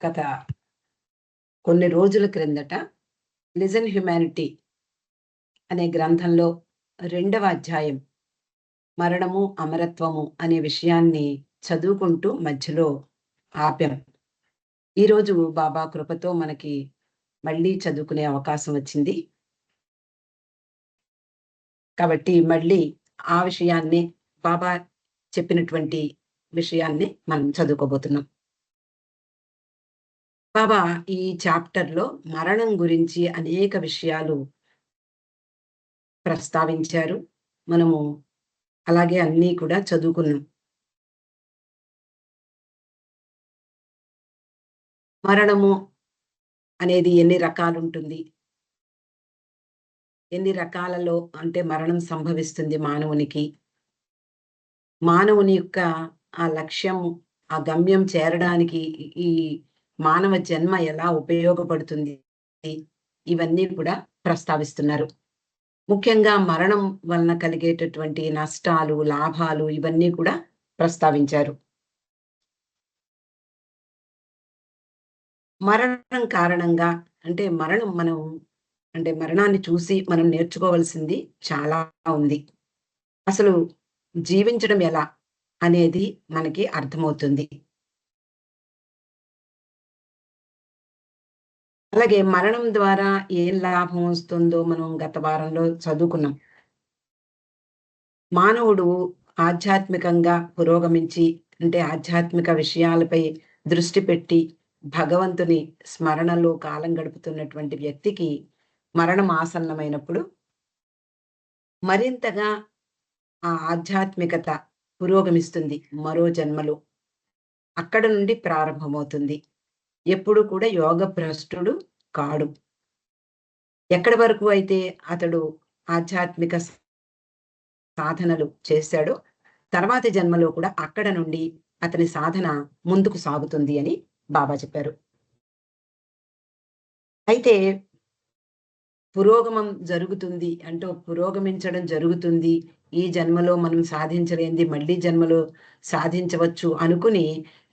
గత కొన్ని రోజుల క్రిందట 'లిజన్ హ్యుమానిటీ' అనే గ్రంథంలో 2వ అధ్యాయం 'మరణము, అమరత్వము' అనే విషయాన్ని చదువుకుంటూ మధ్యలో ఆపాం. ఈరోజు బాబా కృపతో మనకి మళ్ళీ చదువుకునే అవకాశం వచ్చింది. కాబట్టి మళ్ళీ ఆ విషయాన్ని, బాబా చెప్పినటువంటి విషయాన్ని మనం చదువుకోబోతున్నాం. బాబా ఈ చాప్టర్‌లో మరణం గురించి అనేక విషయాలు ప్రస్తావించారు. మనము అలాగే అన్నీ కూడా చదువుకున్నాం. మరణము అనేది ఎన్ని రకాలుంటుంది? ఎన్ని రకాలలో అంటే మరణం సంభవిస్తుంది మానవునికి? మానవుని యొక్క ఆ లక్ష్యం, ఆ గమ్యం చేరడానికి ఈ మానవ జన్మ ఎలా ఉపయోగపడుతుంది? ఇవన్నీ కూడా ప్రస్తావిస్తున్నారు. ముఖ్యంగా మరణం వలన కలిగేటటువంటి నష్టాలు, లాభాలు ఇవన్నీ కూడా ప్రస్తావించారు. మరణం కారణంగా అంటే మరణాన్ని చూసి మనం నేర్చుకోవాల్సింది చాలా ఉంది. అసలు జీవించడం ఎలా అనేది మనకి అర్థమవుతుంది. అలాగే మరణం ద్వారా ఏం లాభం వస్తుందో మనం గత వారంలో చదువుకున్నాం. మానవుడు ఆధ్యాత్మికంగా పురోగమించి అంటే ఆధ్యాత్మిక విషయాలపై దృష్టి పెట్టి భగవంతుని స్మరణలో కాలం గడుపుతున్నటువంటి వ్యక్తికి మరణం ఆసన్నమైనప్పుడు మరింతగా ఆ ఆధ్యాత్మికత పురోగమిస్తుంది మరో జన్మలో. అక్కడ నుండి ప్రారంభమవుతుంది. ఎప్పుడు కూడా యోగ భ్రష్టుడు కాడు. ఎక్కడి వరకు అయితే అతడు ఆధ్యాత్మిక సాధనలు చేశాడో, తర్వాతి జన్మలో కూడా అక్కడ నుండి అతని సాధన ముందుకు సాగుతుంది అని బాబా చెప్పారు. అయితే పురోగమం జరుగుతుంది అంటూ పురోగమించడం జరుగుతుంది. ఈ జన్మలో మనం సాధించలేనిది మళ్ళీ జన్మలో సాధించవచ్చు అనుకుని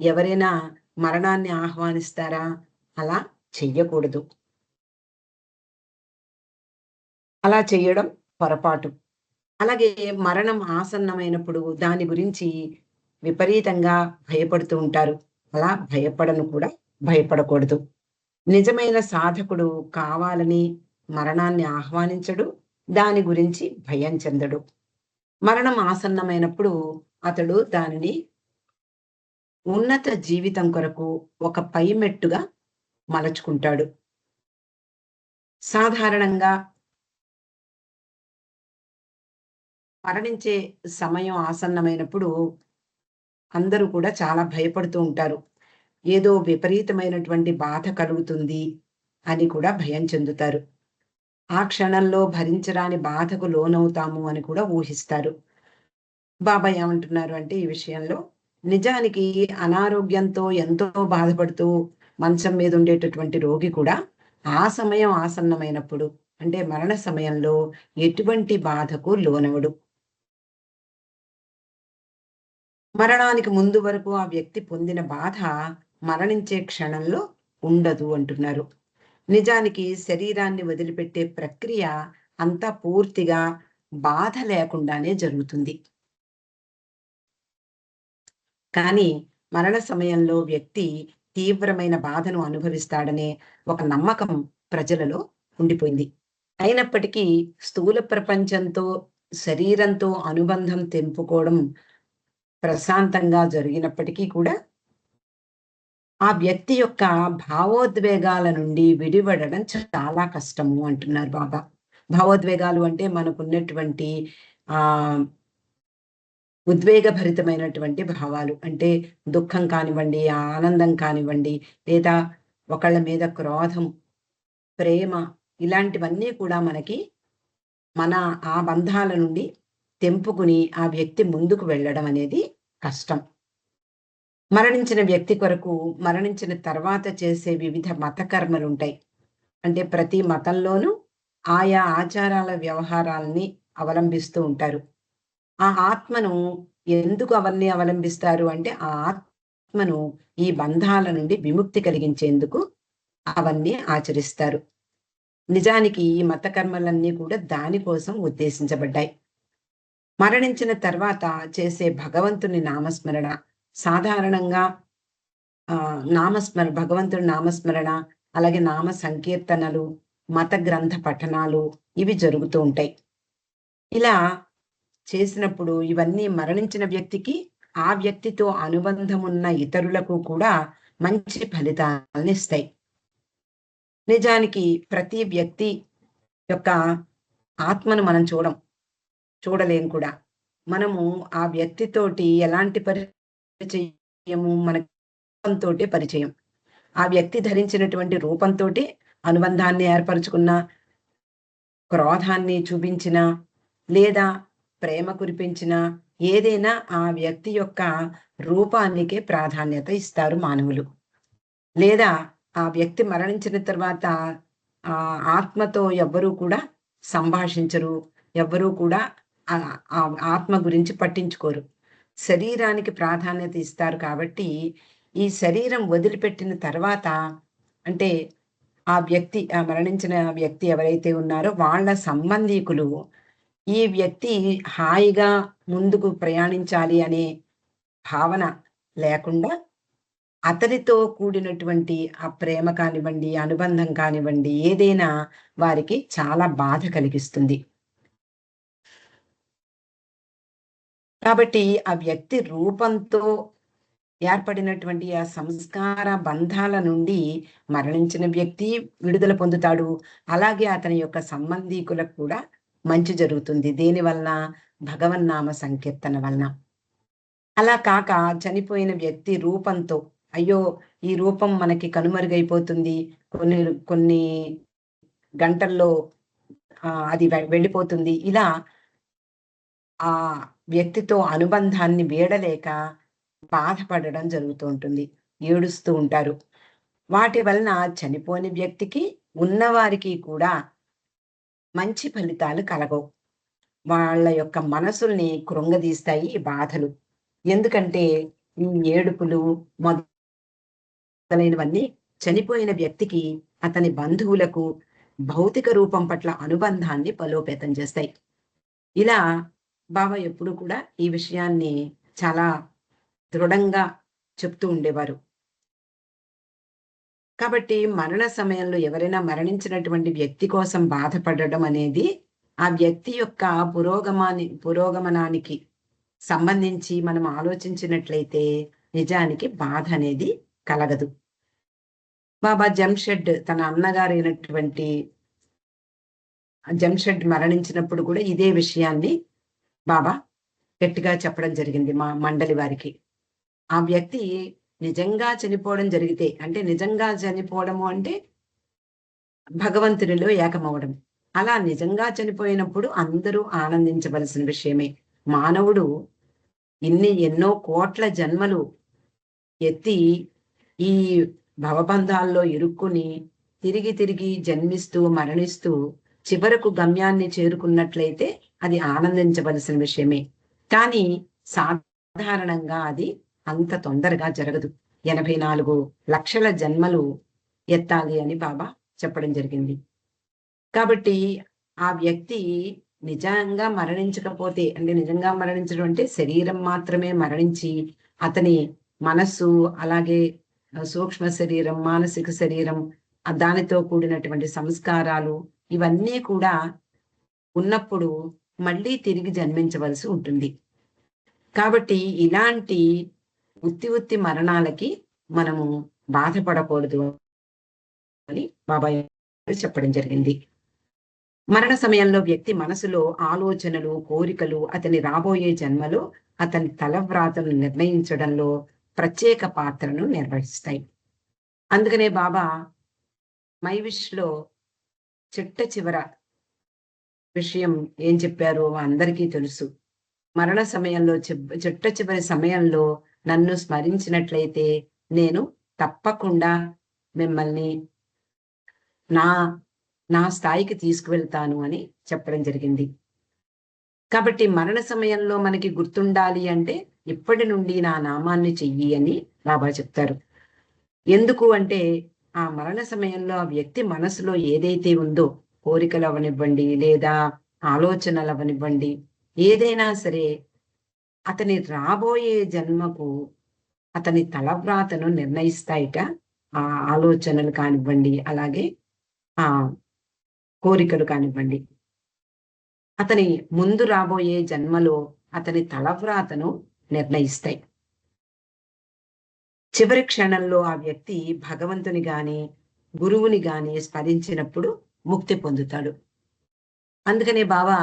ఎవరైనా మరణాన్ని ఆహ్వానిస్తారా? అలా చెయ్యకూడదు. అలా చెయ్యడం పొరపాటు. అలాగే మరణం ఆసన్నమైనప్పుడు దాని గురించి విపరీతంగా భయపడుతూ ఉంటారు. అలా భయపడకూడదు. నిజమైన సాధకుడు కావాలని మరణాన్ని ఆహ్వానించడు. దాని గురించి భయం చెందడు. మరణం ఆసన్నమైనప్పుడు అతడు దానిని ఉన్నత జీవితం కొరకు ఒక పైమెట్టుగా మలచుకుంటాడు. సాధారణంగా మరణించే సమయం ఆసన్నమైనప్పుడు అందరూ కూడా చాలా భయపడుతూ ఉంటారు. ఏదో విపరీతమైనటువంటి బాధ కలుగుతుంది అని కూడా భయం చెందుతారు. ఆ క్షణంలో భరించరాని బాధకు లోనవుతాము అని కూడా ఊహిస్తారు. బాబా ఏమంటున్నారు అంటే ఈ విషయంలో, నిజానికి అనారోగ్యంతో ఎంతో బాధపడుతూ మంచం మీద ఉండేటటువంటి రోగి కూడా ఆ సమయం ఆసన్నమైనప్పుడు అంటే మరణ సమయంలో ఎటువంటి బాధకు లోనవడు. మరణానికి ముందు వరకు ఆ వ్యక్తి పొందిన బాధ మరణించే క్షణంలో ఉండదు అంటున్నారు. నిజానికి శరీరాన్ని వదిలిపెట్టే ప్రక్రియ అంతా పూర్తిగా బాధ లేకుండానే జరుగుతుంది. కానీ మరణ సమయంలో వ్యక్తి తీవ్రమైన బాధను అనుభవిస్తాడనే ఒక నమ్మకం ప్రజలలో ఉండిపోయింది. అయినప్పటికీ స్థూల ప్రపంచంతో, శరీరంతో అనుబంధం తెంపుకోవడం ప్రశాంతంగా జరిగినప్పటికీ కూడా ఆ వ్యక్తి యొక్క భావోద్వేగాల నుండి విడిపడడం చాలా కష్టము అంటున్నారు బాబా. భావోద్వేగాలు అంటే మనకున్నటువంటి ఆహ్, ఉద్వేగభరితమైనటువంటి భావాలు. అంటే దుఃఖం కానివ్వండి, ఆనందం కానివ్వండి, లేదా ఒకళ్ళ మీద క్రోధం, ప్రేమ ఇలాంటివన్నీ కూడా మన ఆ బంధాల నుండి తెంపుకుని ఆ వ్యక్తి ముందుకు వెళ్ళడం అనేది కష్టం. మరణించిన వ్యక్తి కొరకు మరణించిన తర్వాత చేసే వివిధ మత కర్మలుంటాయి. అంటే ప్రతి మతంలోనూ ఆయా ఆచారాల వ్యవహారాల్ని అవలంబిస్తూ ఉంటారు. ఆ ఆత్మను ఎందుకు అవన్నీ అవలంబిస్తారు అంటే, ఆ ఆత్మ ఆత్మను ఈ బంధాల నుండి విముక్తి కలిగించేందుకు అవన్నీ ఆచరిస్తారు. నిజానికి ఈ మత కర్మలన్నీ కూడా దానికోసం ఉద్దేశించబడ్డాయి. మరణించిన తర్వాత చేసే భగవంతుని నామస్మరణ సాధారణంగా భగవంతుడి నామస్మరణ, అలాగే నామ సంకీర్తనలు, మత గ్రంథ పఠనాలు ఇవి జరుగుతూ ఉంటాయి. ఇలా చేసినప్పుడు ఇవన్నీ మరణించిన వ్యక్తికి, ఆ వ్యక్తితో అనుబంధం ఉన్న ఇతరులకు కూడా మంచి ఫలితాలనిస్తాయి. నిజానికి ప్రతి వ్యక్తి యొక్క ఆత్మను మనం చూడలేం కూడా. మనము ఆ వ్యక్తితోటి ఎలాంటి పరిచయము మనకి రూపంతోటే పరిచయం. ఆ వ్యక్తి ధరించినటువంటి రూపంతోటి అనుబంధాన్ని ఏర్పరచుకున్నా, క్రోధాన్ని చూపించినా, లేదా ప్రేమ కురిపించినా, ఏదైనా ఆ వ్యక్తి యొక్క రూపానికే ప్రాధాన్యత ఇస్తారు మానవులు. లేదా ఆ వ్యక్తి మరణించిన తర్వాత ఆత్మతో ఎవ్వరూ కూడా సంభాషించరు. ఎవ్వరూ కూడా ఆ ఆత్మ గురించి పట్టించుకోరు. శరీరానికి ప్రాధాన్యత ఇస్తారు కాబట్టి, ఈ శరీరం వదిలిపెట్టిన తర్వాత అంటే మరణించిన వ్యక్తి ఎవరైతే ఉన్నారో వాళ్ళ సంబంధీకులు ఈ వ్యక్తి హాయిగా ముందుకు ప్రయాణించాలి అనే భావన లేకుండా అతనితో కూడినటువంటి ఆ ప్రేమ కానివ్వండి, అనుబంధం కానివ్వండి, ఏదైనా వారికి చాలా బాధ కలిగిస్తుంది. కాబట్టి ఆ వ్యక్తి రూపంతో ఏర్పడినటువంటి ఆ సంస్కార బంధాల నుండి మరణించిన వ్యక్తి విడుదల పొందుతాడు. అలాగే అతని యొక్క సంబంధీకులకు కూడా మంచి జరుగుతుంది. దేనివలన? భగవన్నామ సంకీర్తన వలన. అలా కాక చనిపోయిన వ్యక్తి రూపంతో అయ్యో ఈ రూపం మనకి కనుమరుగైపోతుంది, కొన్ని కొన్ని గంటల్లో అది వెళ్ళిపోతుంది, ఇలా ఆ వ్యక్తితో అనుబంధాన్ని వీడలేక బాధపడడం జరుగుతూ ఉంటుంది. ఏడుస్తూ ఉంటారు. వాటి వలన చనిపోని వ్యక్తికి, ఉన్నవారికి కూడా మంచి ఫలితాలు కలగవు. వాళ్ళ యొక్క మనసుల్ని కృంగదీస్తాయి ఈ బాధలు. ఎందుకంటే ఈ ఏడుపులు మొదలైనవన్నీ చనిపోయిన వ్యక్తికి, అతని బంధువులకు భౌతిక రూపం పట్ల అనుబంధాన్ని బలోపేతం చేస్తాయి. ఇలా బాబా ఎప్పుడు కూడా ఈ విషయాన్ని చాలా దృఢంగా చెప్తూ ఉండేవారు. కాబట్టి మరణ సమయంలో ఎవరైనా మరణించినటువంటి వ్యక్తి కోసం బాధపడడం అనేది ఆ వ్యక్తి యొక్క పురోగమనానికి సంబంధించి మనం ఆలోచించినట్లయితే నిజానికి బాధ అనేది కలగదు. బాబా జంషెడ్ తన అన్నగారైనటువంటి జంషెడ్ మరణించినప్పుడు కూడా ఇదే విషయాన్ని బాబా గట్టిగా చెప్పడం జరిగింది మా మండలి వారికి. ఆ వ్యక్తి నిజంగా చనిపోవడం జరిగితే, అంటే నిజంగా చనిపోవడము అంటే భగవంతునిలో ఏకమవడం. అలా నిజంగా చనిపోయినప్పుడు అందరూ ఆనందించవలసిన విషయమే. మానవుడు ఎన్నో కోట్ల జన్మలు ఎత్తి ఈ భవబంధాల్లో ఇరుక్కుని తిరిగి తిరిగి జన్మిస్తూ మరణిస్తూ చివరకు గమ్యాన్ని చేరుకున్నట్లయితే అది ఆనందించవలసిన విషయమే. కానీ సాధారణంగా అది అంత తొందరగా జరగదు. 84 లక్షల జన్మలు ఎత్తాలి అని బాబా చెప్పడం జరిగింది. కాబట్టి ఆ వ్యక్తి నిజంగా మరణించకపోతే, అంటే నిజంగా మరణించడం అంటే శరీరం మాత్రమే మరణించి అతని మనస్సు, అలాగే సూక్ష్మ శరీరం, మానసిక శరీరం, దానితో కూడినటువంటి సంస్కారాలు ఇవన్నీ కూడా ఉన్నప్పుడు మళ్ళీ తిరిగి జన్మించవలసి ఉంటుంది. కాబట్టి ఇలాంటి ఉత్తి మరణాలకి మనము బాధపడకూడదు అని బాబాయ్ చెప్పడం జరిగింది. మరణ సమయంలో వ్యక్తి మనసులో ఆలోచనలు, కోరికలు అతని రాబోయే జన్మలో అతని తలవ్రాతను నిర్ణయించడంలో ప్రత్యేక పాత్రను నిర్వహిస్తాయి. అందుకనే బాబా మై విష్లో చిట్ట చివర విషయం ఏం చెప్పారో అందరికీ తెలుసు. మరణ సమయంలో చిట్ట చివరి సమయంలో నన్ను స్మరించినట్లయితే నేను తప్పకుండా మిమ్మల్ని నా స్థాయికి తీసుకువెళ్తాను అని చెప్పడం జరిగింది. కాబట్టి మరణ సమయంలో మనకి గుర్తుండాలి అంటే ఇప్పటి నుండి నా నామాన్ని చెయ్యి అని బాబా చెప్తారు. ఎందుకు అంటే ఆ మరణ సమయంలో ఆ వ్యక్తి మనసులో ఏదైతే ఉందో, కోరికలు అవనివ్వండి, లేదా ఆలోచనలు అవనివ్వండి, ఏదైనా సరే అతని రాబోయే జన్మకు అతని తలవ్రాతను నిర్ణయిస్తాయిట. ఆ ఆలోచనలు కానివ్వండి, అలాగే ఆ కోరికలు కానివ్వండి. అతని ముందు రాబోయే జన్మలో అతని తలవ్రాతను నిర్ణయిస్తాయి. చివరి క్షణంలో ఆ వ్యక్తి భగవంతుని గాని, గురువుని గాని స్మరించినప్పుడు ముక్తి పొందుతాడు. అందుకనే బాబా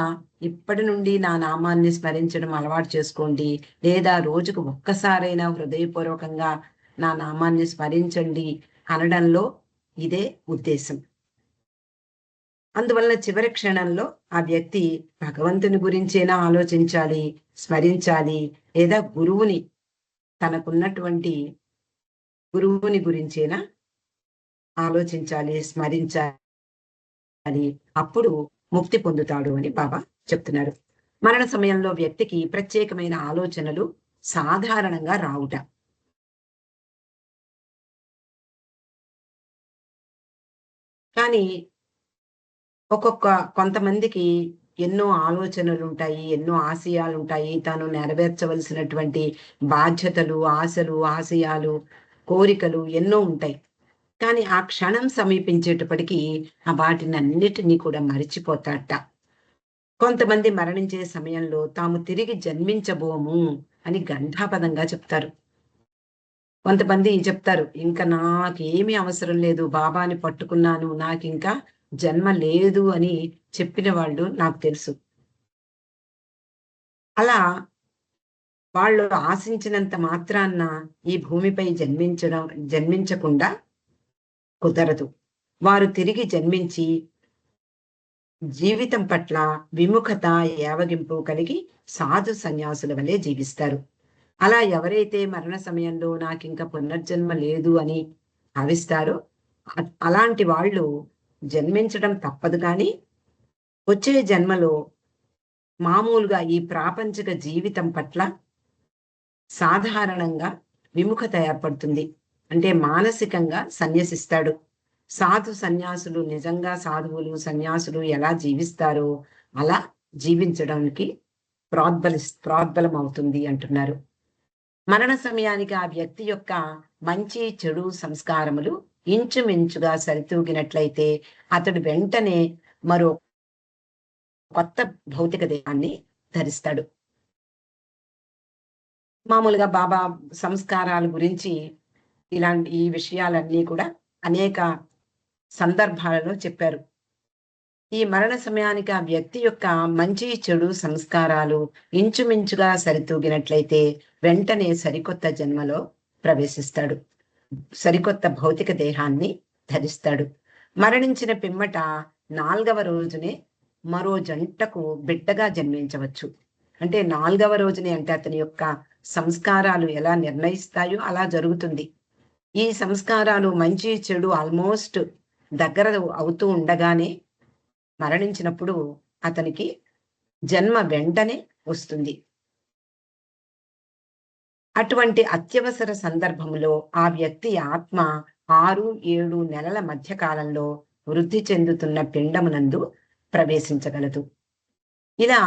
ఇప్పటి నుండి నా నామాన్ని స్మరించడం అలవాటు చేసుకోండి. లేదా రోజుకు ఒక్కసారైనా హృదయపూర్వకంగా నా నామాన్ని స్మరించండి అనడంలో ఇదే ఉద్దేశం. అందువల్ల చివరి క్షణంలో ఆ వ్యక్తి భగవంతుని గురించైనా ఆలోచించాలి, స్మరించాలి, లేదా తనకున్నటువంటి గురువుని గురించైనా ఆలోచించాలి, స్మరించాలి. అప్పుడు ముక్తి పొందుతాడు అని బాబా చెప్తున్నారు. మరణ సమయంలో వ్యక్తికి ప్రత్యేకమైన ఆలోచనలు సాధారణంగా రావుట. కానీ కొంతమందికి ఎన్నో ఆలోచనలుంటాయి, ఎన్నో ఆశయాలుంటాయి. తాను నెరవేర్చవలసినటువంటి బాధ్యతలు, ఆశలు, ఆశయాలు, కోరికలు ఎన్నో ఉంటాయి. కానీ ఆ క్షణం సమీపించేటప్పటికి వాటినన్నిటినీ కూడా మరిచిపోతాడట. కొంతమంది మరణించే సమయంలో తాము తిరిగి జన్మించబోము అని ఘంటాపథంగా చెప్తారు. కొంతమంది చెప్తారు, ఇంక నాకేమీ అవసరం లేదు, బాబాని పట్టుకున్నాను, నాకింకా జన్మ లేదు అని చెప్పిన వాళ్ళు నాకు తెలుసు. అలా వాళ్ళు ఆశించినంత మాత్రాన ఈ భూమిపై జన్మించకుండా కుదరదు. వారు తిరిగి జన్మించి జీవితం పట్ల విముఖత, యావగింపు కలిగి సాధు సన్యాసుల వలె జీవిస్తారు. అలా ఎవరైతే మరణ సమయంలో నాకింక పునర్జన్మ లేదు అని భావిస్తారో అలాంటి వాళ్ళు జన్మించడం తప్పదు కానీ వచ్చే జన్మలో మామూలుగా ఈ ప్రాపంచిక జీవితం పట్ల సాధారణంగా విముఖత ఏర్పడుతుంది. అంటే మానసికంగా సన్యసిస్తాడు. సాధు సన్యాసులు నిజంగా సాధువులు, సన్యాసులు ఎలా జీవిస్తారో అలా జీవించడానికి ప్రోద్బలం అవుతుంది అంటున్నారు. మరణ సమయానికి ఆ వ్యక్తి యొక్క మంచి చెడు సంస్కారములు ఇంచుమించుగా సరితూగినట్లయితే అతడు వెంటనే మరో కొత్త భౌతిక దేహాన్ని ధరిస్తాడు. మామూలుగా బాబా సంస్కారాల గురించి ఈ విషయాలన్నీ కూడా అనేక సందర్భాలలో చెప్పారు. ఈ మరణ సమయానికి ఆ వ్యక్తి యొక్క మంచి చెడు సంస్కారాలు ఇంచుమించుగా సరితూగినట్లయితే వెంటనే సరికొత్త జన్మలో ప్రవేశిస్తాడు. సరికొత్త భౌతిక దేహాన్ని ధరిస్తాడు. మరణించిన పిమ్మట 4వ రోజునే మరో జంటకు బిడ్డగా జన్మించవచ్చు. అంటే 4వ రోజునే అంటే అతని యొక్క సంస్కారాలు ఎలా నిర్ణయిస్తాయో అలా జరుగుతుంది. ఈ సంస్కారాలు మంచి చెడు ఆల్మోస్ట్ దగ్గర అవుతూ ఉండగానే మరణించినప్పుడు అతనికి జన్మ వెంటనే వస్తుంది. అటువంటి అత్యవసర సందర్భంలో ఆ వ్యక్తి ఆత్మ 6-7 నెలల మధ్య కాలంలో వృద్ధి చెందుతున్న పిండమునందు ప్రవేశించగలదు. ఇలా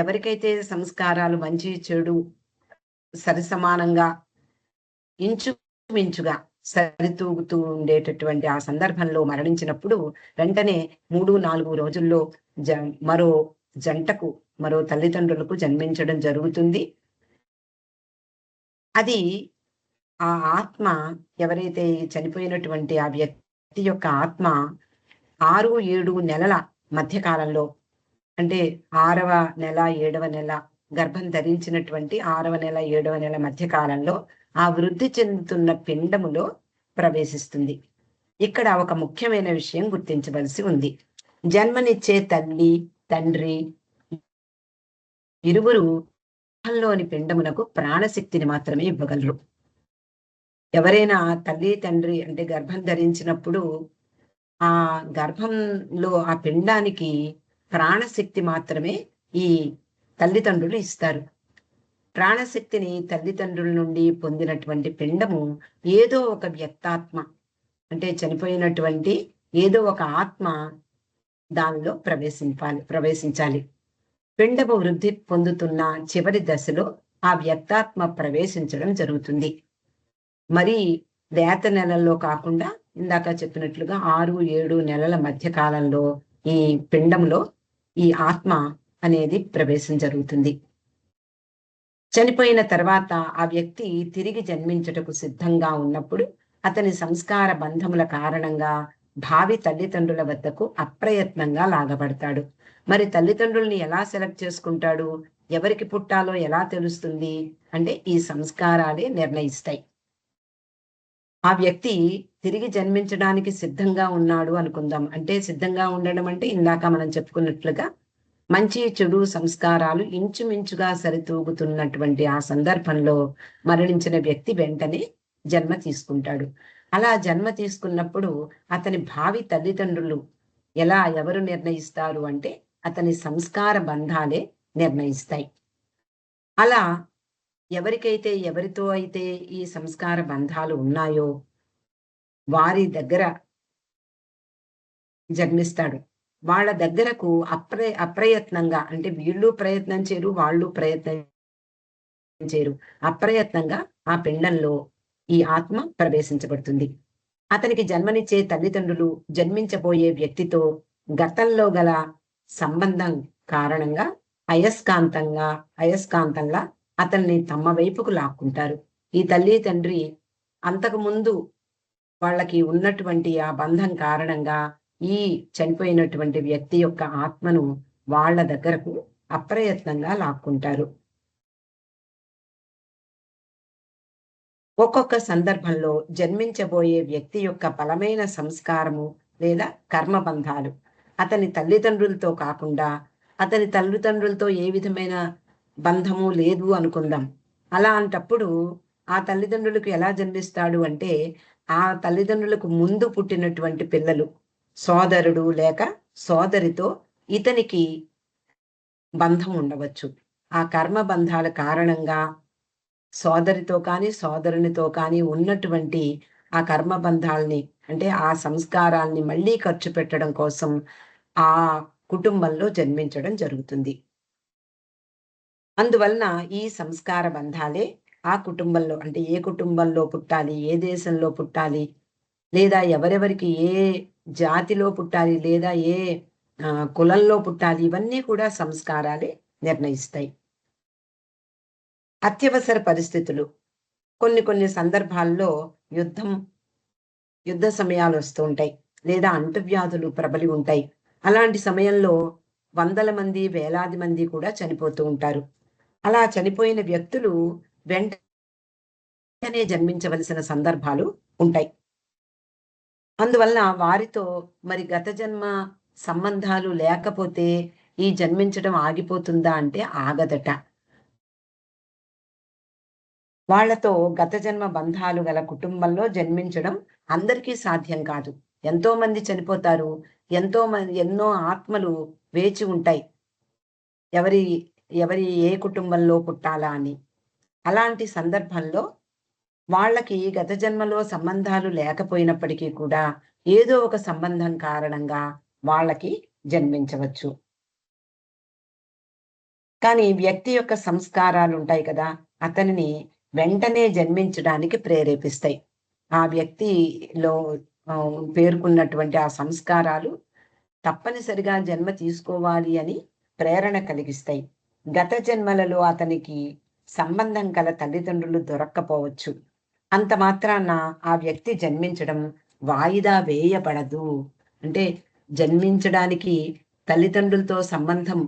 ఎవరికైతే సంస్కారాలు మంచి చెడు సరిసమానంగా ఇంచుమించుగా సరితూగుతూ ఉండేటటువంటి ఆ సందర్భంలో మరణించినప్పుడు వెంటనే 3-4 రోజుల్లో మరో జంటకు, మరో తల్లిదండ్రులకు జన్మించడం జరుగుతుంది. అది ఆ ఆత్మ ఎవరైతే చనిపోయినటువంటి ఆ వ్యక్తి యొక్క ఆత్మ 6-7 నెలల మధ్య కాలంలో, అంటే 6వ నెల 7వ నెల గర్భం ధరించినటువంటి 6వ నెల 7వ నెల మధ్య కాలంలో ఆ వృద్ధి చెందుతున్న పిండములో ప్రవేశిస్తుంది. ఇక్కడ ఒక ముఖ్యమైన విషయం గుర్తించవలసి ఉంది. జన్మనిచ్చే తల్లి, తండ్రి ఇరువురు లోని పిండమునకు ప్రాణశక్తిని మాత్రమే ఇవ్వగలరు. ఎవరైనా తల్లి, తండ్రి అంటే గర్భం ధరించినప్పుడు ఆ గర్భంలో ఆ పిండానికి ప్రాణశక్తి మాత్రమే ఈ తల్లిదండ్రులు ఇస్తారు. ప్రాణశక్తిని తల్లిదండ్రుల నుండి పొందినటువంటి పిండము ఏదో ఒక వ్యక్తాత్మ, అంటే చనిపోయినటువంటి ఏదో ఒక ఆత్మ దానిలో ప్రవేశించాలి. పిండము వృద్ధి పొందుతున్న చివరి దశలో ఆ వ్యక్తాత్మ ప్రవేశించడం జరుగుతుంది. మరి లేత నెలల్లో కాకుండా ఇందాక చెప్పినట్లుగా 6, 7 నెలల మధ్య కాలంలో ఈ పిండంలో ఈ ఆత్మ అనేది ప్రవేశం జరుగుతుంది. చనిపోయిన తర్వాత ఆ వ్యక్తి తిరిగి జన్మించుటకు సిద్ధంగా ఉన్నప్పుడు అతని సంస్కార బంధముల కారణంగా భావి తల్లిదండ్రుల వద్దకు అప్రయత్నంగా లాగబడతాడు. మరి తల్లిదండ్రుల్ని ఎలా సెలెక్ట్ చేసుకుంటాడు? ఎవరికి పుట్టాలో ఎలా తెలుస్తుంది? అంటే ఈ సంస్కారాలే నిర్ణయిస్తాయి. ఆ వ్యక్తి తిరిగి జన్మించడానికి సిద్ధంగా ఉన్నాడు అనుకుందాం. అంటే సిద్ధంగా ఉండడం అంటే ఇందాక మనం చెప్పుకున్నట్లుగా మంచి చెడు సంస్కారాలు ఇంచుమించుగా సరితూగుతున్నటువంటి ఆ సందర్భంలో మరణించిన వ్యక్తి వెంటనే జన్మ తీసుకుంటాడు. అలా జన్మ తీసుకున్నప్పుడు అతని భావి తల్లిదండ్రులు ఎవరు నిర్ణయిస్తారు అంటే అతని సంస్కార బంధాలే నిర్ణయిస్తాయి. అలా ఎవరితో అయితే ఈ సంస్కార బంధాలు ఉన్నాయో వారి దగ్గర జన్మిస్తాడు. వాళ్ళ దగ్గరకు అప్రయత్నంగా, అంటే వీళ్ళు ప్రయత్నం చేయరు, వాళ్ళు ప్రయత్నం చేయరు. అప్రయత్నంగా ఆ పిండంలో ఈ ఆత్మ ప్రవేశించబడుతుంది. అతనికి జన్మనిచ్చే తల్లిదండ్రులు జన్మించబోయే వ్యక్తితో గతంలో గల సంబంధం కారణంగా అయస్కాంతంలా అతన్ని తమ వైపుకు లాక్కుంటారు. ఈ తల్లి తండ్రి అంతకుముందు వాళ్ళకి ఉన్నటువంటి ఆ బంధం కారణంగా ఈ చనిపోయినటువంటి వ్యక్తి యొక్క ఆత్మను వాళ్ళ దగ్గరకు అప్రయత్నంగా లాక్కుంటారు. ఒక్కొక్క సందర్భంలో జన్మించబోయే వ్యక్తి యొక్క బలమైన సంస్కారము లేదా కర్మబంధాలు అతని తల్లిదండ్రులతో కాకుండా, అతని తల్లిదండ్రులతో ఏ విధమైన బంధము లేదు అనుకుందాం. అలాంటప్పుడు ఆ తల్లిదండ్రులకు ఎలా జన్మిస్తాడు అంటే, ఆ తల్లిదండ్రులకు ముందు పుట్టినటువంటి పిల్లలు, సోదరుడు లేక సోదరితో ఇతనికి బంధం ఉండవచ్చు. ఆ కర్మ బంధాల కారణంగా సోదరితో కానీ, సోదరునితో కానీ ఉన్నటువంటి ఆ కర్మ బంధాల్ని, అంటే ఆ సంస్కారాల్ని మళ్ళీ ఖర్చు పెట్టడం కోసం ఆ కుటుంబంలో జన్మించడం జరుగుతుంది. అందువలన ఈ సంస్కార బంధాలే ఆ కుటుంబంలో, అంటే ఏ కుటుంబంలో పుట్టాలి, ఏ దేశంలో పుట్టాలి, లేదా ఎవరెవరికి ఏ జాతిలో పుట్టాలి, లేదా ఏ కులంలో పుట్టాలి, ఇవన్నీ కూడా సంస్కారాలే నిర్ణయిస్తాయి. అత్యవసర పరిస్థితులు, కొన్ని సందర్భాల్లో యుద్ధ సమయాలు వస్తూ ఉంటాయి, లేదా అంటువ్యాధులు ప్రబలి ఉంటాయి. అలాంటి సమయంలో వందల మంది, వేలాది మంది కూడా చనిపోతూ ఉంటారు. అలా చనిపోయిన వ్యక్తులు వెంటనే జన్మించవలసిన సందర్భాలు ఉంటాయి. అందువల్ల వారితో మరి గత జన్మ సంబంధాలు లేకపోతే ఈ జన్మించడం ఆగిపోతుందా అంటే ఆగదట. వాళ్లతో గత జన్మ బంధాలు గల కుటుంబంలో జన్మించడం అందరికీ సాధ్యం కాదు. ఎంతో మంది చనిపోతారు. ఎన్నో ఆత్మలు వేచి ఉంటాయి ఎవరి ఎవరి ఏ కుటుంబంలో పుట్టాలా అని. అలాంటి సందర్భంలో వాళ్ళకి గత జన్మలో సంబంధాలు లేకపోయినప్పటికీ కూడా ఏదో ఒక సంబంధం కారణంగా వాళ్ళకి జన్మించవచ్చు. కానీ వ్యక్తి యొక్క సంస్కారాలు ఉంటాయి కదా, అతనిని వెంటనే జన్మించడానికి ప్రేరేపిస్తాయి. ఆ వ్యక్తిలో పేర్కొన్నటువంటి ఆ సంస్కారాలు తప్పనిసరిగా జన్మ తీసుకోవాలి అని ప్రేరణ కలిగిస్తాయి. గత జన్మలలో అతనికి సంబంధం కల తల్లిదండ్రులు దొరక్కపోవచ్చు. అంత మాత్రాన ఆ వ్యక్తి జన్మించడం వాయిదా వేయబడదు. అంటే జన్మించడానికి తల్లిదండ్రులతో సంబంధం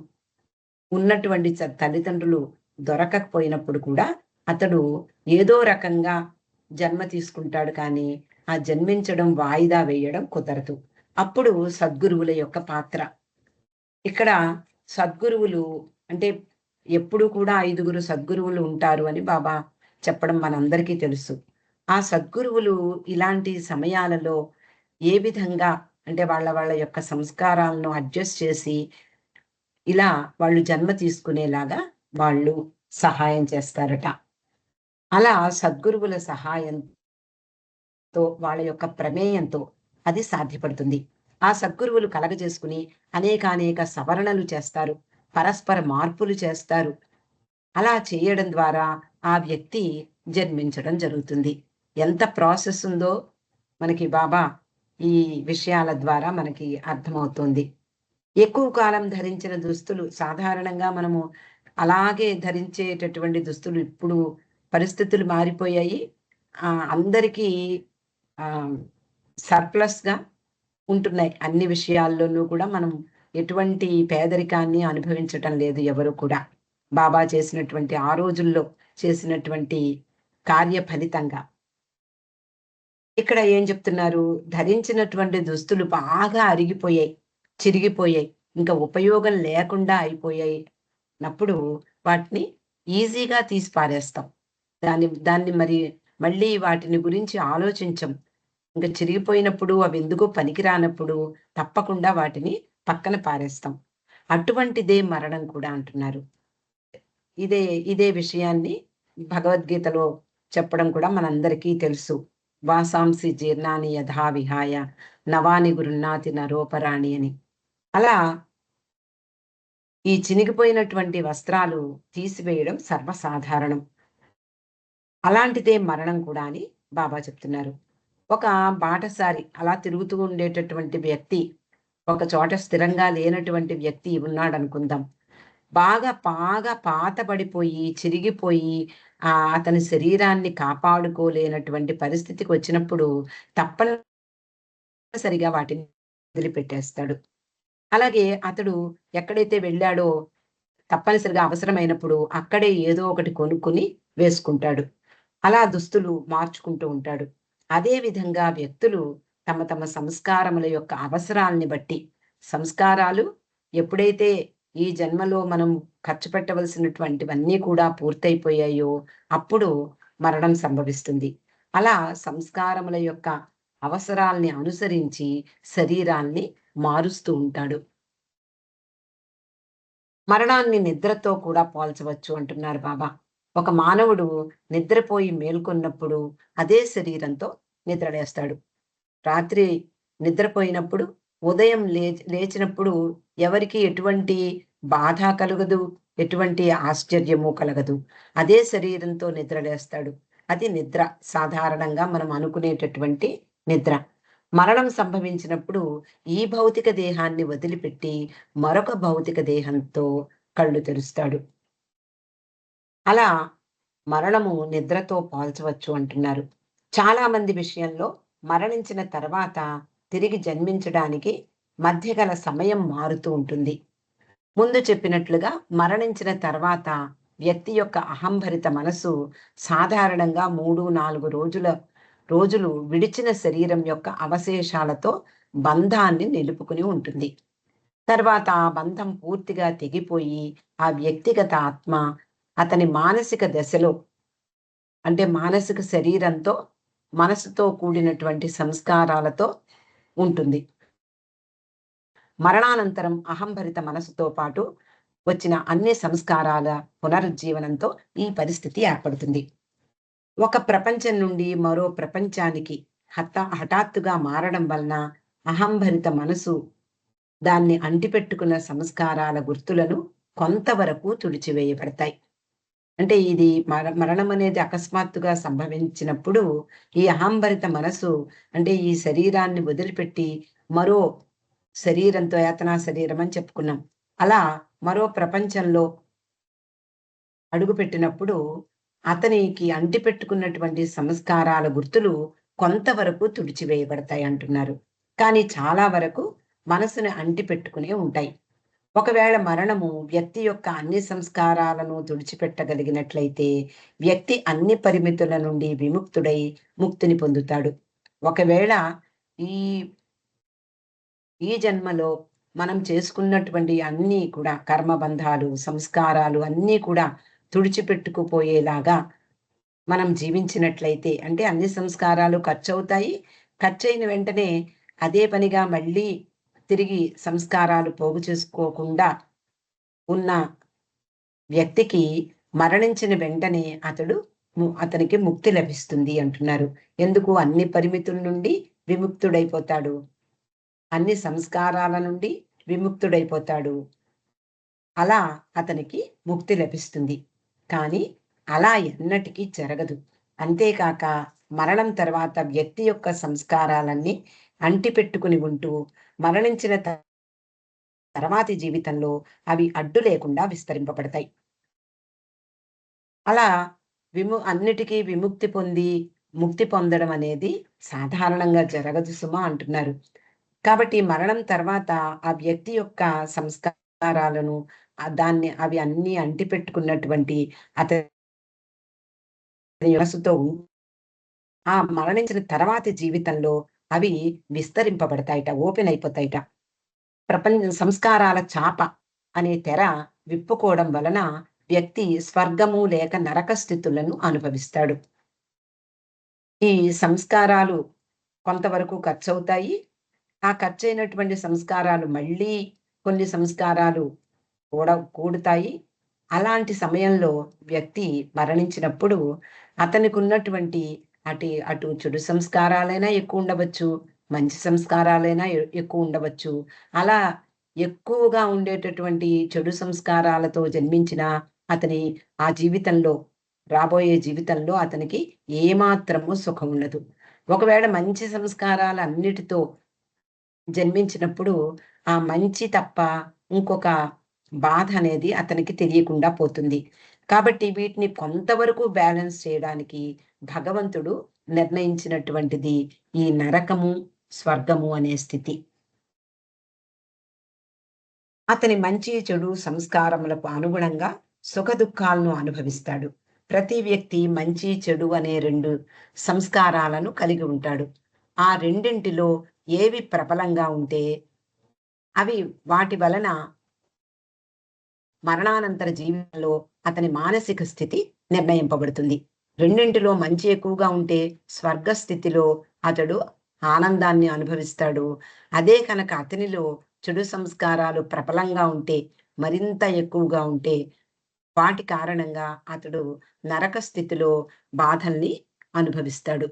ఉన్నటువంటి తల్లిదండ్రులు దొరకకపోయినప్పుడు కూడా అతడు ఏదో రకంగా జన్మ తీసుకుంటాడు, కానీ ఆ జన్మించడం వాయిదా వేయడం కుదరదు. అప్పుడు సద్గురువుల యొక్క పాత్ర. ఇక్కడ సద్గురువులు అంటే ఎప్పుడు కూడా 5గురు సద్గురువులు ఉంటారు అని బాబా చెప్పడం మనందరికీ తెలుసు. ఆ సద్గురువులు ఇలాంటి సమయాలలో ఏ విధంగా, అంటే వాళ్ళ యొక్క సంస్కారాలను అడ్జస్ట్ చేసి ఇలా వాళ్ళు జన్మ తీసుకునేలాగా వాళ్ళు సహాయం చేస్తారట. అలా సద్గురువుల సహాయంతో, వాళ్ళ యొక్క ప్రమేయంతో అది సాధ్యపడుతుంది. ఆ సద్గురువులు కలగజేసుకుని అనేకానేక సవరణలు చేస్తారు. పరస్పర మార్పులు చేస్తారు. అలా చేయడం ద్వారా ఆ వ్యక్తి జన్మించడం జరుగుతుంది. ఎంత ప్రాసెస్ ఉందో మనకి బాబా ఈ విషయాల ద్వారా మనకి అర్థమవుతుంది. ఎక్కువ కాలం ధరించిన దుస్తులు సాధారణంగా మనము అలాగే ధరించేటటువంటి దుస్తులు ఇప్పుడు పరిస్థితులు మారిపోయాయి. అందరికీ ఆహ్, సర్ప్లస్‌గా ఉంటున్నాయి. అన్ని విషయాల్లోనూ కూడా మనం ఎటువంటి పేదరికాన్ని అనుభవించటం లేదు ఎవరు కూడా. బాబా చేసినటువంటి ఆ రోజుల్లో చేసినటువంటి కార్య ఫలితంగా. ఇక్కడ ఏం చెప్తున్నారు? ధరించినటువంటి దుస్తులు బాగా అరిగిపోయాయి, చిరిగిపోయాయి, ఇంకా ఉపయోగం లేకుండా అయిపోయాయి. నప్పుడు వాటిని ఈజీగా తీసి పారేస్తాం. దాన్ని దాన్ని మరి మళ్ళీ వాటిని గురించి ఆలోచించం. ఇంక చిరిగిపోయినప్పుడు అవెందుకో పనికిరానప్పుడు తప్పకుండా వాటిని పక్కన పారేస్తాం. అటువంటిదే మరణం కూడా అంటున్నారు. ఇదే ఇదే విషయాన్ని భగవద్గీతలో చెప్పడం కూడా మనందరికీ తెలుసు. వాసాంసి జీర్ణాని యథా విహాయ నవాని గృహ్ణాతి నరోపరాణి అని. అలా ఈ చినిగిపోయినటువంటి వస్త్రాలు తీసివేయడం సర్వసాధారణం. అలాంటిదే మరణం కూడా అని బాబా చెప్తున్నారు. ఒక బాటసారి అలా తిరుగుతూ ఉండేటటువంటి వ్యక్తి, ఒక చోట స్థిరంగా లేనటువంటి వ్యక్తి ఉన్నాడనుకుందాం. బాగా పాతబడిపోయి, చిరిగిపోయి అతని శరీరాన్ని కాపాడుకోలేనటువంటి పరిస్థితికొచ్చినప్పుడు తప్పనిసరిగా వాటిని వదిలిపెట్టేస్తాడు. అలాగే అతడు ఎక్కడైతే వెళ్ళాడో తప్పనిసరిగా అవసరమైనప్పుడు అక్కడే ఏదో ఒకటి కొనుక్కొని వేసుకుంటాడు. అలా దుస్తులు మార్చుకుంటూ ఉంటాడు. అదే విధంగా వ్యక్తులు తమ తమ సంస్కారముల యొక్క అవసరాల్ని బట్టి సంస్కారాలు ఎప్పుడైతే ఈ జన్మలో మనం ఖర్చు పెట్టవలసినటువంటివన్నీ కూడా పూర్తయిపోయాయో అప్పుడు మరణం సంభవిస్తుంది. అలా సంస్కారముల యొక్క అవసరాల్ని అనుసరించి శరీరాల్ని మారుస్తూ ఉంటాడు. మరణాన్ని నిద్రతో కూడా పోల్చవచ్చు అంటున్నారు బాబా. ఒక మానవుడు నిద్రపోయి మేల్కొన్నప్పుడు అదే శరీరంతో నిద్రలేస్తాడు. రాత్రి నిద్రపోయినప్పుడు ఉదయం లేచినప్పుడు ఎవరికీ ఎటువంటి బాధ కలగదు, ఎటువంటి ఆశ్చర్యము కలగదు. అదే శరీరంతో నిద్రలేస్తాడు. అది నిద్ర. సాధారణంగా మనం అనుకునేటటువంటి నిద్ర. మరణం సంభవించినప్పుడు ఈ భౌతిక దేహాన్ని వదిలిపెట్టి మరొక భౌతిక దేహంతో కళ్ళు తెరుస్తాడు. అలా మరణము నిద్రతో పోల్చవచ్చు అంటున్నారు. చాలా మంది విషయంలో మరణించిన తర్వాత తిరిగి జన్మించడానికి మధ్య గల సమయం మారుతూ ఉంటుంది. ముందు చెప్పినట్లుగా మరణించిన తర్వాత వ్యక్తి యొక్క అహంభరిత మనసు సాధారణంగా 3, 4 రోజులు విడిచిన శరీరం యొక్క అవశేషాలతో బంధాన్ని నిలుపుకుని ఉంటుంది. తర్వాత ఆ బంధం పూర్తిగా తెగిపోయి ఆ వ్యక్తిగత ఆత్మ అతని మానసిక దశలో అంటే మానసిక శరీరంతో మనసుతో కూడినటువంటి సంస్కారాలతో ఉంటుంది. మరణానంతరం అహంభరిత మనసుతో పాటు వచ్చిన అన్ని సంస్కారాల పునరుజ్జీవనంతో ఈ పరిస్థితి ఏర్పడుతుంది. ఒక ప్రపంచం నుండి మరో ప్రపంచానికి హఠాత్తుగా మారడం వలన అహంభరిత మనసు దాన్ని అంటిపెట్టుకున్న సంస్కారాల గుర్తులను కొంతవరకు తుడిచివేయబడతాయి. అంటే ఇది మరణం అనేది అకస్మాత్తుగా సంభవించినప్పుడు ఈ అహంభరిత మనసు అంటే ఈ శరీరాన్ని వదిలిపెట్టి మరో శరీరంతో యాతనా శరీరం అని చెప్పుకున్నాం. అలా మరో ప్రపంచంలో అడుగుపెట్టినప్పుడు అతనికి అంటిపెట్టుకున్నటువంటి సంస్కారాల గుర్తులు కొంతవరకు తుడిచివేయబడతాయి అంటున్నారు. కానీ చాలా వరకు మనసుని అంటిపెట్టుకునే ఉంటాయి. ఒకవేళ మరణము వ్యక్తి యొక్క అన్ని సంస్కారాలను తుడిచిపెట్టగలిగినట్లయితే వ్యక్తి అన్ని పరిమితుల నుండి విముక్తుడై ముక్తిని పొందుతాడు. ఒకవేళ ఈ ఈ జన్మలో మనం చేసుకున్నటువంటి అన్నీ కూడా కర్మబంధాలు, సంస్కారాలు అన్నీ కూడా తుడిచిపెట్టుకుపోయేలాగా మనం జీవించినట్లయితే అంటే అన్ని సంస్కారాలు ఖర్చవుతాయి. ఖర్చయిన వెంటనే అదే పనిగా మళ్ళీ తిరిగి సంస్కారాలు పోగు చేసుకోకుండా ఉన్న వ్యక్తికి మరణించిన వెంటనే అతనికి ముక్తి లభిస్తుంది అంటున్నారు. ఎందుకు? అన్ని పరిమితుల నుండి విముక్తుడైపోతాడు. అన్ని సంస్కారాల నుండి విముక్తుడైపోతాడు. అలా అతనికి ముక్తి లభిస్తుంది. కానీ అలా ఎన్నటికీ జరగదు. అంతేకాక మరణం తర్వాత వ్యక్తి యొక్క సంస్కారాలన్నీ అంటిపెట్టుకుని ఉంటూ మరణించిన తర్వాతి జీవితంలో అవి అడ్డు లేకుండా విస్తరింపబడతాయి. అలా అన్నిటికీ విముక్తి పొంది, ముక్తి పొందడం అనేది సాధారణంగా జరగదు సుమా అంటున్నారు. కాబట్టి మరణం తర్వాత ఆ వ్యక్తి యొక్క సంస్కారాలను అవి అన్నీ అంటిపెట్టుకున్నటువంటి అతని మనసుతో ఆ మరణించిన తర్వాతి జీవితంలో అవి విస్తరింపబడతాయిట. ఓపెన్ అయిపోతాయిట. సంస్కారాల చాప అనే తెర విప్పుకోవడం వలన వ్యక్తి స్వర్గము లేక నరక స్థితులను అనుభవిస్తాడు. ఈ సంస్కారాలు కొంతవరకు ఖర్చవుతాయి. ఆ ఖర్చయినటువంటి సంస్కారాలు మళ్ళీ కొన్ని సంస్కారాలు కూడుతాయి. అలాంటి సమయంలో వ్యక్తి మరణించినప్పుడు అతనికున్నటువంటి అటు చెడు సంస్కారాలైనా ఎక్కువుండవచ్చు. మంచి సంస్కారాలైనా ఎక్కువుండవచ్చు. అలా ఎక్కువగా ఉండేటటువంటి చెడు సంస్కారాలతో జన్మించిన అతని ఆ జీవితంలో రాబోయే జీవితంలో అతనికి ఏమాత్రము సుఖం ఉండదు. ఒకవేళ మంచి సంస్కారాలన్నిటితో జన్మించినప్పుడు ఆ మంచి తప్ప ఇంకొక బాధ అనేది అతనికి తెలియకుండా పోతుంది. కాబట్టి వీటిని కొంతవరకు బ్యాలెన్స్ చేయడానికి భగవంతుడు నిర్ణయించినటువంటిది ఈ నరకము, స్వర్గము అనే స్థితి. అతని మంచి, చెడు సంస్కారములకు అనుగుణంగా సుఖదుఖాలను అనుభవిస్తాడు. ప్రతి వ్యక్తి మంచి, చెడు అనే 2 సంస్కారాలను కలిగి ఉంటాడు. ఆ రెండింటిలో ఏవి ప్రబలంగా ఉంటే అవి వాటి వలన మరణానంతర జీవితంలో అతని మానసిక స్థితి నిర్ణయింపబడుతుంది. రెండింటిలో మంచి ఎక్కువగా ఉంటే స్వర్గ స్థితిలో అతడు ఆనందాన్ని అనుభవిస్తాడు. అదే కనుక అతనిలో చెడు సంస్కారాలు ప్రబలంగా ఉంటే, మరింత ఎక్కువగా ఉంటే, వాటి కారణంగా అతడు నరక స్థితిలో బాధల్ని అనుభవిస్తాడు.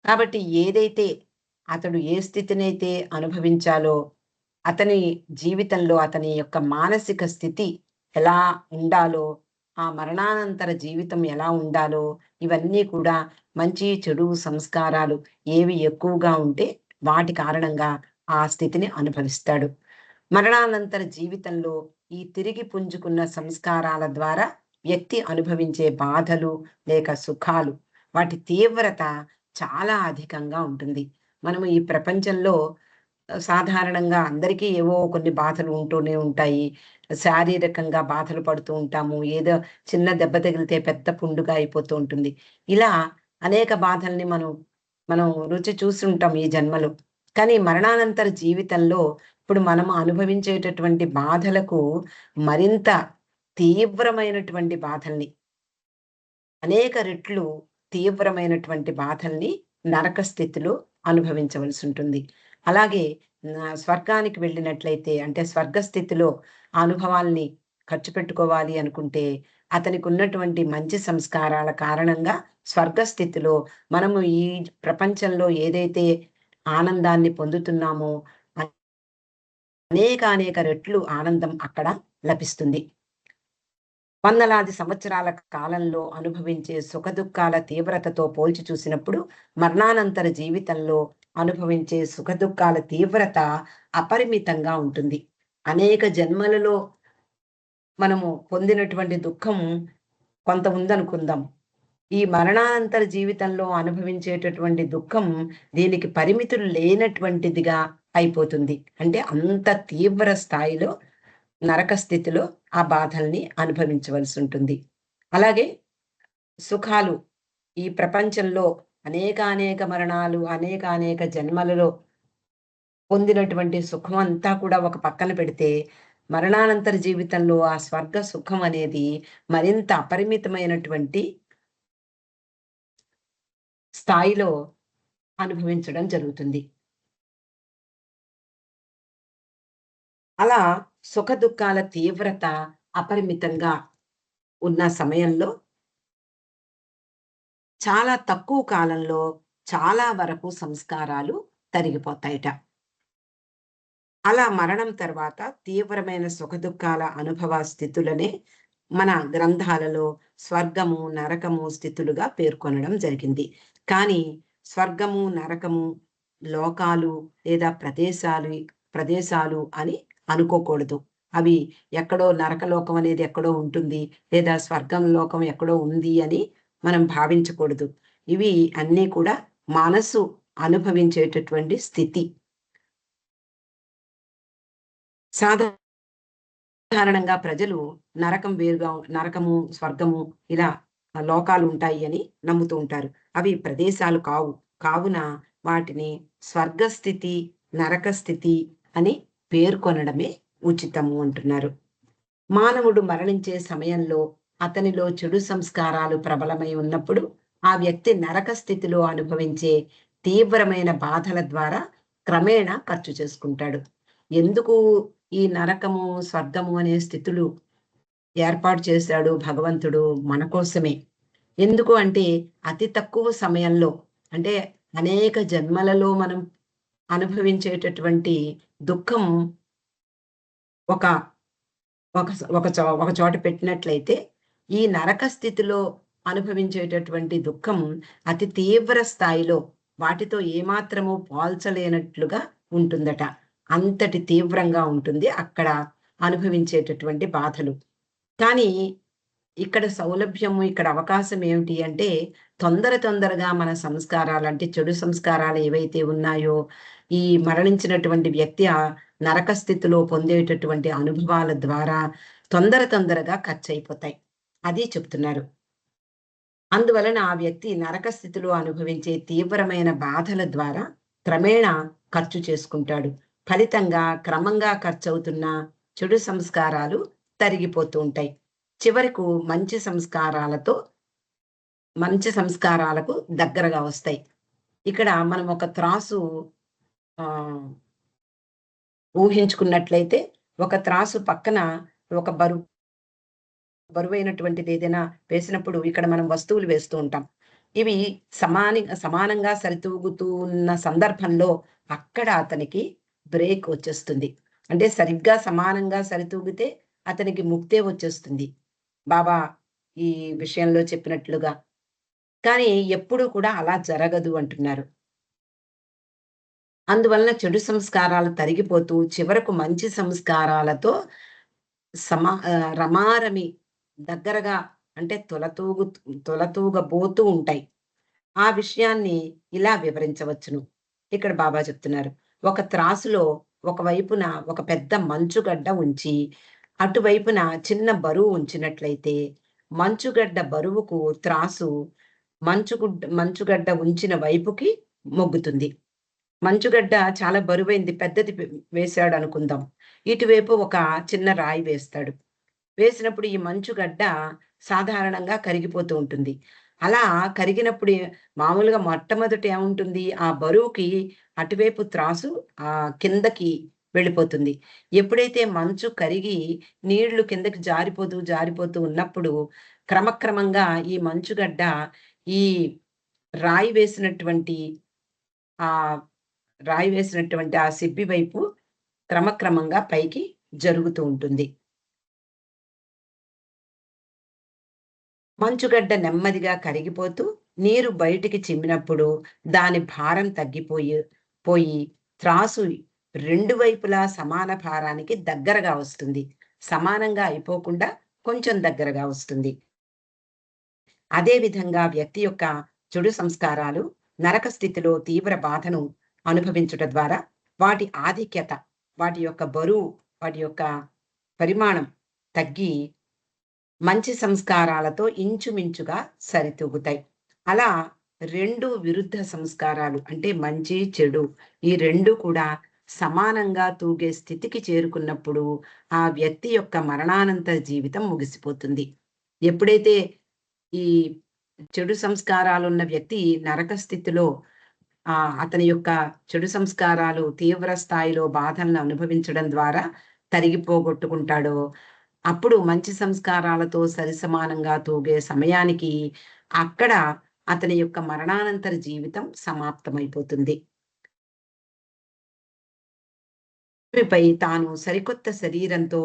కాబట్టి ఏదైతే అతడు ఏ స్థితినైతే అనుభవించాలో, అతని జీవితంలో అతని యొక్క మానసిక స్థితి ఎలా ఉండాలో, ఆ మరణానంతర జీవితం ఎలా ఉండాలో, ఇవన్నీ కూడా మంచి, చెడు సంస్కారాలు ఏవి ఎక్కువగా ఉంటే వాటి కారణంగా ఆ స్థితిని అనుభవిస్తాడు. మరణానంతర జీవితంలో ఈ తిరిగి పుంజుకున్న సంస్కారాల ద్వారా వ్యక్తి అనుభవించే బాధలు లేక సుఖాలు వాటి తీవ్రత చాలా అధికంగా ఉంటుంది. మనము ఈ ప్రపంచంలో సాధారణంగా అందరికీ ఏవో కొన్ని బాధలు ఉంటూనే ఉంటాయి. శారీరకంగా బాధలు పడుతూ ఉంటాము. ఏదో చిన్న దెబ్బ తగిలితే పెద్ద పుండుగా అయిపోతూ ఉంటుంది. ఇలా అనేక బాధల్ని మనం రుచి చూసుంటాం ఈ జన్మలో. కానీ మరణానంతర జీవితంలో ఇప్పుడు మనం అనుభవించేటటువంటి బాధలకు మరింత తీవ్రమైనటువంటి బాధల్ని అనేక రెట్లు తీవ్రమైనటువంటి బాధల్ని నరక స్థితిలో అనుభవించవలసుంటుంది. అలాగే స్వర్గానికి వెళ్ళినట్లయితే అంటే స్వర్గ స్థితిలో ఆ అనుభవాల్ని ఖర్చు పెట్టుకోవాలి అనుకుంటే, అతనికున్నటువంటి మంచి సంస్కారాల కారణంగా స్వర్గ స్థితిలో మనము ఈ ప్రపంచంలో ఏదైతే ఆనందాన్ని పొందుతున్నామో, అనేకానేక రెట్లు ఆనందం అక్కడ లభిస్తుంది. వందలాది సంవత్సరాల కాలంలో అనుభవించే సుఖదుఖాల తీవ్రతతో పోల్చి చూసినప్పుడు మరణానంతర జీవితంలో అనుభవించే సుఖదుఖాల తీవ్రత అపరిమితంగా ఉంటుంది. అనేక జన్మలలో మనము పొందినటువంటి దుఃఖం కొంత ఉందనుకుందాం. ఈ మరణానంతర జీవితంలో అనుభవించేటటువంటి దుఃఖం దీనికి పరిమితులు లేనటువంటిదిగా అయిపోతుంది. అంటే అంత తీవ్ర స్థాయిలో నరక స్థితిలో ఆ బాధల్ని అనుభవించవలసి ఉంటుంది. అలాగే సుఖాలు ఈ ప్రపంచంలో అనేకానేక మరణాలు, అనేకానేక జన్మలలో పొందినటువంటి సుఖం అంతా కూడా ఒక పక్కన పెడితే, మరణానంతర జీవితంలో ఆ స్వర్గ సుఖం అనేది మరింత అపరిమితమైనటువంటి స్థాయిలో అనుభవించడం జరుగుతుంది. అలా సుఖ దుఃఖాల తీవ్రత అపరిమితంగా ఉన్న సమయంలో చాలా తక్కువ కాలంలో చాలా వరకు సంస్కారాలు తరిగిపోతాయట. అలా మరణం తర్వాత తీవ్రమైన సుఖదుఖాల అనుభవ స్థితులనే మన గ్రంథాలలో స్వర్గము, నరకము స్థితులుగా పేర్కొనడం జరిగింది. కానీ స్వర్గము, నరకము లోకాలు లేదా ప్రదేశాలు అని అనుకోకూడదు. అవి ఎక్కడో నరకలోకం అనేది ఎక్కడో ఉంటుంది. లేదా స్వర్గం లోకం ఎక్కడో ఉంది అని మనం భావించకూడదు. ఇవి అన్నీ కూడా మనసు అనుభవించేటటువంటి స్థితి. సాధారణంగా ప్రజలు నరకము, స్వర్గము ఇలా లోకాలుంటాయి అని నమ్ముతూ ఉంటారు. అవి ప్రదేశాలు కావు. కావున వాటిని స్వర్గస్థితి, నరకస్థితి అని పేర్కొనడమే ఉచితము అంటున్నారు. మానవుడు మరణించే సమయంలో అతనిలో చెడు సంస్కారాలు ప్రబలమై ఉన్నప్పుడు ఆ వ్యక్తి నరక స్థితిలో అనుభవించే తీవ్రమైన బాధల ద్వారా క్రమేణా ఖర్చు చేసుకుంటాడు. ఎందుకు ఈ నరకము, స్వర్గము అనే స్థితులు ఏర్పాటు చేశాడు భగవంతుడు? మన కోసమే. ఎందుకు అంటే అతి తక్కువ సమయంలో, అంటే అనేక జన్మలలో మనం అనుభవించేటటువంటి దుఃఖం ఒక ఒక చోట పెట్టినట్లయితే, ఈ నరక స్థితిలో అనుభవించేటటువంటి దుఃఖం అతి తీవ్ర స్థాయిలో వాటితో ఏమాత్రము పోల్చలేనట్లుగా ఉంటుందట. అంతటి తీవ్రంగా ఉంటుంది అక్కడ అనుభవించేటటువంటి బాధలు. కానీ ఇక్కడ సౌలభ్యము, ఇక్కడ అవకాశం ఏమిటి అంటే, తొందరగా మన సంస్కారాలు అంటే చెడు సంస్కారాలు ఏవైతే ఉన్నాయో, ఈ మరణించినటువంటి వ్యక్తి ఆ నరక స్థితిలో పొందేటటువంటి అనుభవాల ద్వారా తొందరగా ఖర్చయిపోతాయి. అది చెప్తున్నారు. అందువలన ఆ వ్యక్తి నరక స్థితిలో అనుభవించే తీవ్రమైన బాధల ద్వారా క్రమేణా ఖర్చు చేసుకుంటాడు. ఫలితంగా క్రమంగా ఖర్చవుతున్న చెడు సంస్కారాలు తరిగిపోతూ ఉంటాయి. చివరకు మంచి సంస్కారాలకు దగ్గరగా వస్తాయి. ఇక్కడ మనం ఒక త్రాసు ఆహ్, ఊహించుకున్నట్లయితే, ఒక త్రాసు పక్కన ఒక బరువైనటువంటిది ఏదైనా వేసినప్పుడు ఇక్కడ మనం వస్తువులు వేస్తూ ఉంటాం. ఇవి సమానంగా సరితూగుతూ ఉన్న సందర్భంలో అక్కడ అతనికి బ్రేక్ వచ్చేస్తుంది. అంటే సరిగ్గా సమానంగా సరితూగితే అతనికి ముక్తే వచ్చేస్తుంది. బాబా ఈ విషయంలో చెప్పినట్లుగా. కానీ ఎప్పుడూ కూడా అలా జరగదు అంటున్నారు. అందువలన చెడు సంస్కారాలు తరిగిపోతూ చివరకు మంచి సంస్కారాలతో రమారమి దగ్గరగా, అంటే తులతూగబోతూ ఉంటాయి. ఆ విషయాన్ని ఇలా వివరించవచ్చును. ఇక్కడ బాబా చెప్తున్నారు. ఒక త్రాసులో ఒకవైపున ఒక పెద్ద మంచుగడ్డ ఉంచి, అటువైపున చిన్న బరువు ఉంచినట్లయితే, మంచుగడ్డ బరువుకు త్రాసు మంచుగడ్డ ఉంచిన వైపుకి మొగ్గుతుంది. మంచుగడ్డ చాలా బరువైంది, పెద్దది వేశాడనుకుందాం. ఇటువైపు ఒక చిన్న రాయి వేస్తాడు. వేసినప్పుడు ఈ మంచుగడ్డ సాధారణంగా కరిగిపోతూ ఉంటుంది. అలా కరిగినప్పుడు మామూలుగా మొట్టమొదట ఏముంటుంది? ఆ బరువుకి అటువైపు త్రాసు కిందకి వెళ్ళిపోతుంది. ఎప్పుడైతే మంచు కరిగి నీళ్లు కిందకి జారిపోతూ ఉన్నప్పుడు క్రమక్రమంగా ఈ మంచుగడ్డ ఈ రాయి వేసినటువంటి ఆ ఆ సిబ్బి వైపు క్రమక్రమంగా పైకి జరుగుతూ ఉంటుంది. మంచుగడ్డ నెమ్మదిగా కరిగిపోతూ నీరు బయటికి చిమ్మినప్పుడు దాని భారం పోయి త్రాసు రెండు వైపులా సమాన భారానికి దగ్గరగా వస్తుంది. సమానంగా అయిపోకుండా కొంచెం దగ్గరగా వస్తుంది. అదే విధంగా వ్యక్తి యొక్క చెడు సంస్కారాలు నరక స్థితిలో తీవ్ర బాధను అనుభవించుట ద్వారా వాటి ఆధిక్యత, వాటి యొక్క బరువు, వాటి యొక్క పరిమాణం తగ్గి మంచి సంస్కారాలతో ఇంచుమించుగా సరితూగుతాయి. అలా రెండు విరుద్ధ సంస్కారాలు అంటే మంచి, చెడు ఈ రెండు కూడా సమానంగా తూగే స్థితికి చేరుకున్నప్పుడు ఆ వ్యక్తి యొక్క మరణానంతర జీవితం ముగిసిపోతుంది. ఎప్పుడైతే ఈ చెడు సంస్కారాలున్న వ్యక్తి నరక స్థితిలో అతని యొక్క చెడు సంస్కారాలు తీవ్ర స్థాయిలో బాధలను అనుభవించడం ద్వారా తరిగిపోగొట్టుకుంటాడో, అప్పుడు మంచి సంస్కారాలతో సరిసమానంగా తూగే సమయానికి అక్కడ అతని యొక్క మరణానంతర జీవితం సమాప్తమైపోతుంది. భూమిపై తాను సరికొత్త శరీరంతో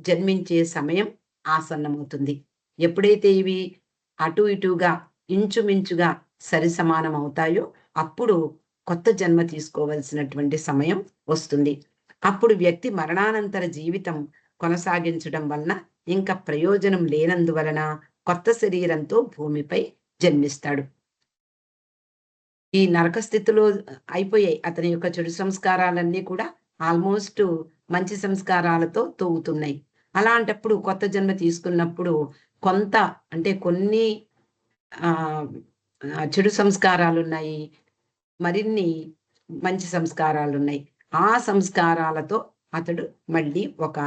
జన్మించే సమయం ఆసన్నమవుతుంది. ఎప్పుడైతే ఇవి అటు ఇటుగా ఇంచుమించుగా సరిసమానం అవుతాయో అప్పుడు కొత్త జన్మ తీసుకోవలసినటువంటి సమయం వస్తుంది. అప్పుడు వ్యక్తి మరణానంతర జీవితం కొనసాగించడం వలన ఇంకా ప్రయోజనం లేనందువలన కొత్త శరీరంతో భూమిపై జన్మిస్తాడు. ఈ నరక స్థితిలో అయిపోయాయి. అతని యొక్క చెడు సంస్కారాలన్నీ కూడా ఆల్మోస్ట్ మంచి సంస్కారాలతో తూగుతున్నాయి. అలాంటప్పుడు కొత్త జన్మ తీసుకున్నప్పుడు కొంత అంటే కొన్ని ఆహ్, చెడు సంస్కారాలున్నాయి. మరిన్ని మంచి సంస్కారాలున్నాయి. ఆ సంస్కారాలతో అతడు మళ్ళీ ఒక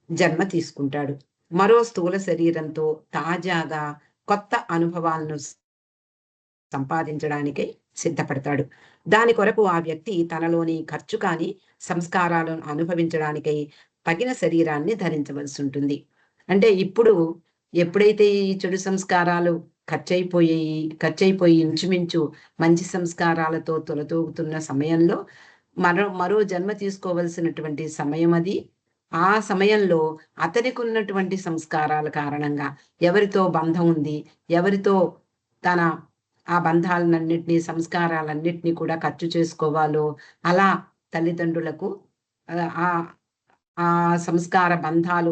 జన్మ తీసుకుంటాడు. మరో స్థూల శరీరంతో తాజాగా కొత్త అనుభవాలను సంపాదించడానికై సిద్ధపడతాడు. దాని కొరకు ఆ వ్యక్తి తనలోని ఖర్చు కాని సంస్కారాలను అనుభవించడానికై తగిన శరీరాన్ని ధరించవలసుంటుంది. అంటే ఇప్పుడు ఎప్పుడైతే ఈ చెడు సంస్కారాలు ఖర్చయిపోయి ఇంచుమించు మంచి సంస్కారాలతో తులతూగుతున్న సమయంలో మరో జన్మ తీసుకోవలసినటువంటి సమయం అది. ఆ సమయంలో అతనికున్నటువంటి సంస్కారాల కారణంగా ఎవరితో బంధం ఉంది, ఎవరితో తన ఆ బంధాలన్నిటిని, సంస్కారాలన్నిటిని కూడా ఖర్చు చేసుకోవాలో, అలా తల్లిదండ్రులకు ఆ ఆ సంస్కార బంధాలు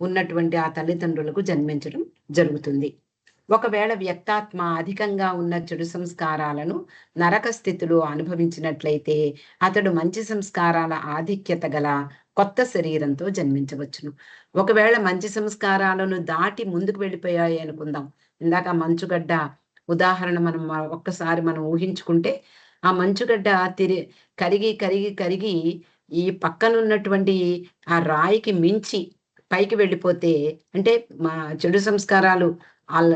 ఉన్నటువంటి ఆ తల్లిదండ్రులకు జన్మించడం జరుగుతుంది. ఒకవేళ వ్యక్తాత్మ అధికంగా ఉన్న చెడు సంస్కారాలను నరక స్థితిలో అనుభవించినట్లయితే అతడు మంచి సంస్కారాల ఆధిక్యత గల కొత్త శరీరంతో జన్మించవచ్చును. ఒకవేళ మంచి సంస్కారాలను దాటి ముందుకు వెళ్ళిపోయాయి అనుకుందాం. ఇందాక మంచుగడ్డ ఉదాహరణ ఒక్కసారి మనం ఊహించుకుంటే, ఆ మంచుగడ్డ కరిగి ఈ పక్కనున్నటువంటి ఆ రాయికి మించి పైకి వెళ్ళిపోతే, అంటే మా చెడు సంస్కారాలు ఆళ్ళ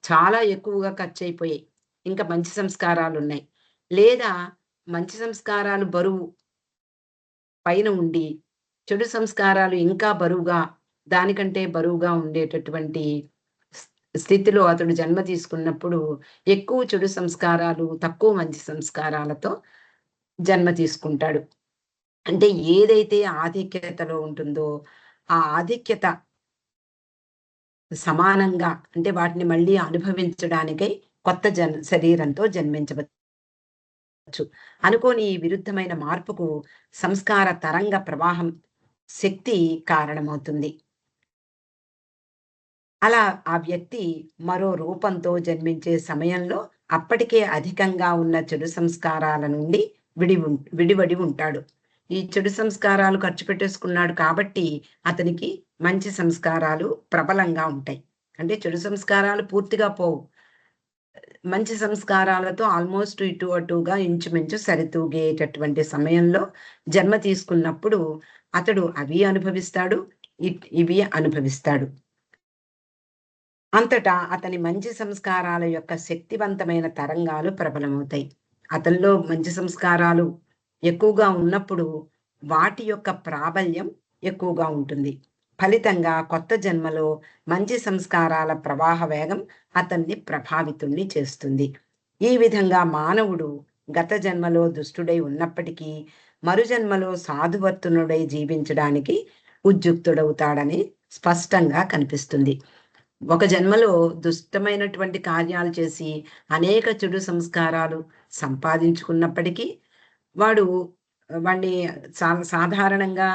చాలా ఎక్కువగా ఖర్చయిపోయాయి. ఇంకా మంచి సంస్కారాలున్నాయి. లేదా మంచి సంస్కారాలు బరువు పైన ఉండి, చెడు సంస్కారాలు ఇంకా బరువుగా, దానికంటే బరువుగా ఉండేటటువంటి స్ స్థితిలో అతడు జన్మ తీసుకున్నప్పుడు, ఎక్కువ చెడు సంస్కారాలు, తక్కువ మంచి సంస్కారాలతో జన్మ తీసుకుంటాడు. అంటే ఏదైతే ఆధిక్యతలో ఉంటుందో, ఆ ఆధిక్యత సమానంగా అంటే వాటిని మళ్ళీ అనుభవించడానికై కొత్త శరీరంతో జన్మించవచ్చు. అనుకోని ఈ విరుద్ధమైన మార్పుకు సంస్కార తరంగ ప్రవాహం శక్తి కారణమవుతుంది. అలా ఆ వ్యక్తి మరో రూపంతో జన్మించే సమయంలో అప్పటికే అధికంగా ఉన్న చెడు సంస్కారాల నుండి విడివడి ఉంటాడు. ఈ చెడు సంస్కారాలు ఖర్చు పెట్టేసుకున్నాడు కాబట్టి అతనికి మంచి సంస్కారాలు ప్రబలంగా ఉంటాయి. అంటే చెడు సంస్కారాలు పూర్తిగా పోవు. మంచి సంస్కారాలతో ఆల్మోస్ట్ ఇటు అటుగా ఇంచుమించు సరితూగేటటువంటి సమయంలో జన్మ తీసుకున్నప్పుడు అతడు అవి అనుభవిస్తాడు, ఇవి అనుభవిస్తాడు. అంతటా అతని మంచి సంస్కారాల యొక్క శక్తివంతమైన తరంగాలు ప్రబలమవుతాయి. అతనిలో మంచి సంస్కారాలు ఎక్కువగా ఉన్నప్పుడు వాటి యొక్క ప్రాబల్యం ఎక్కువగా ఉంటుంది. ఫలితంగా కొత్త జన్మలో మంచి సంస్కారాల ప్రవాహ వేగం అతన్ని ప్రభావితుణ్ణి చేస్తుంది. ఈ విధంగా మానవుడు గత జన్మలో దుష్టుడై ఉన్నప్పటికీ మరు జన్మలో సాధువర్తనుడై జీవించడానికి ఉద్యుక్తుడవుతాడని స్పష్టంగా కనిపిస్తుంది. ఒక జన్మలో దుష్టమైనటువంటి కార్యాలు చేసి అనేక చెడు సంస్కారాలు సంపాదించుకున్నప్పటికీ వాడు వాడిని సాధారణంగా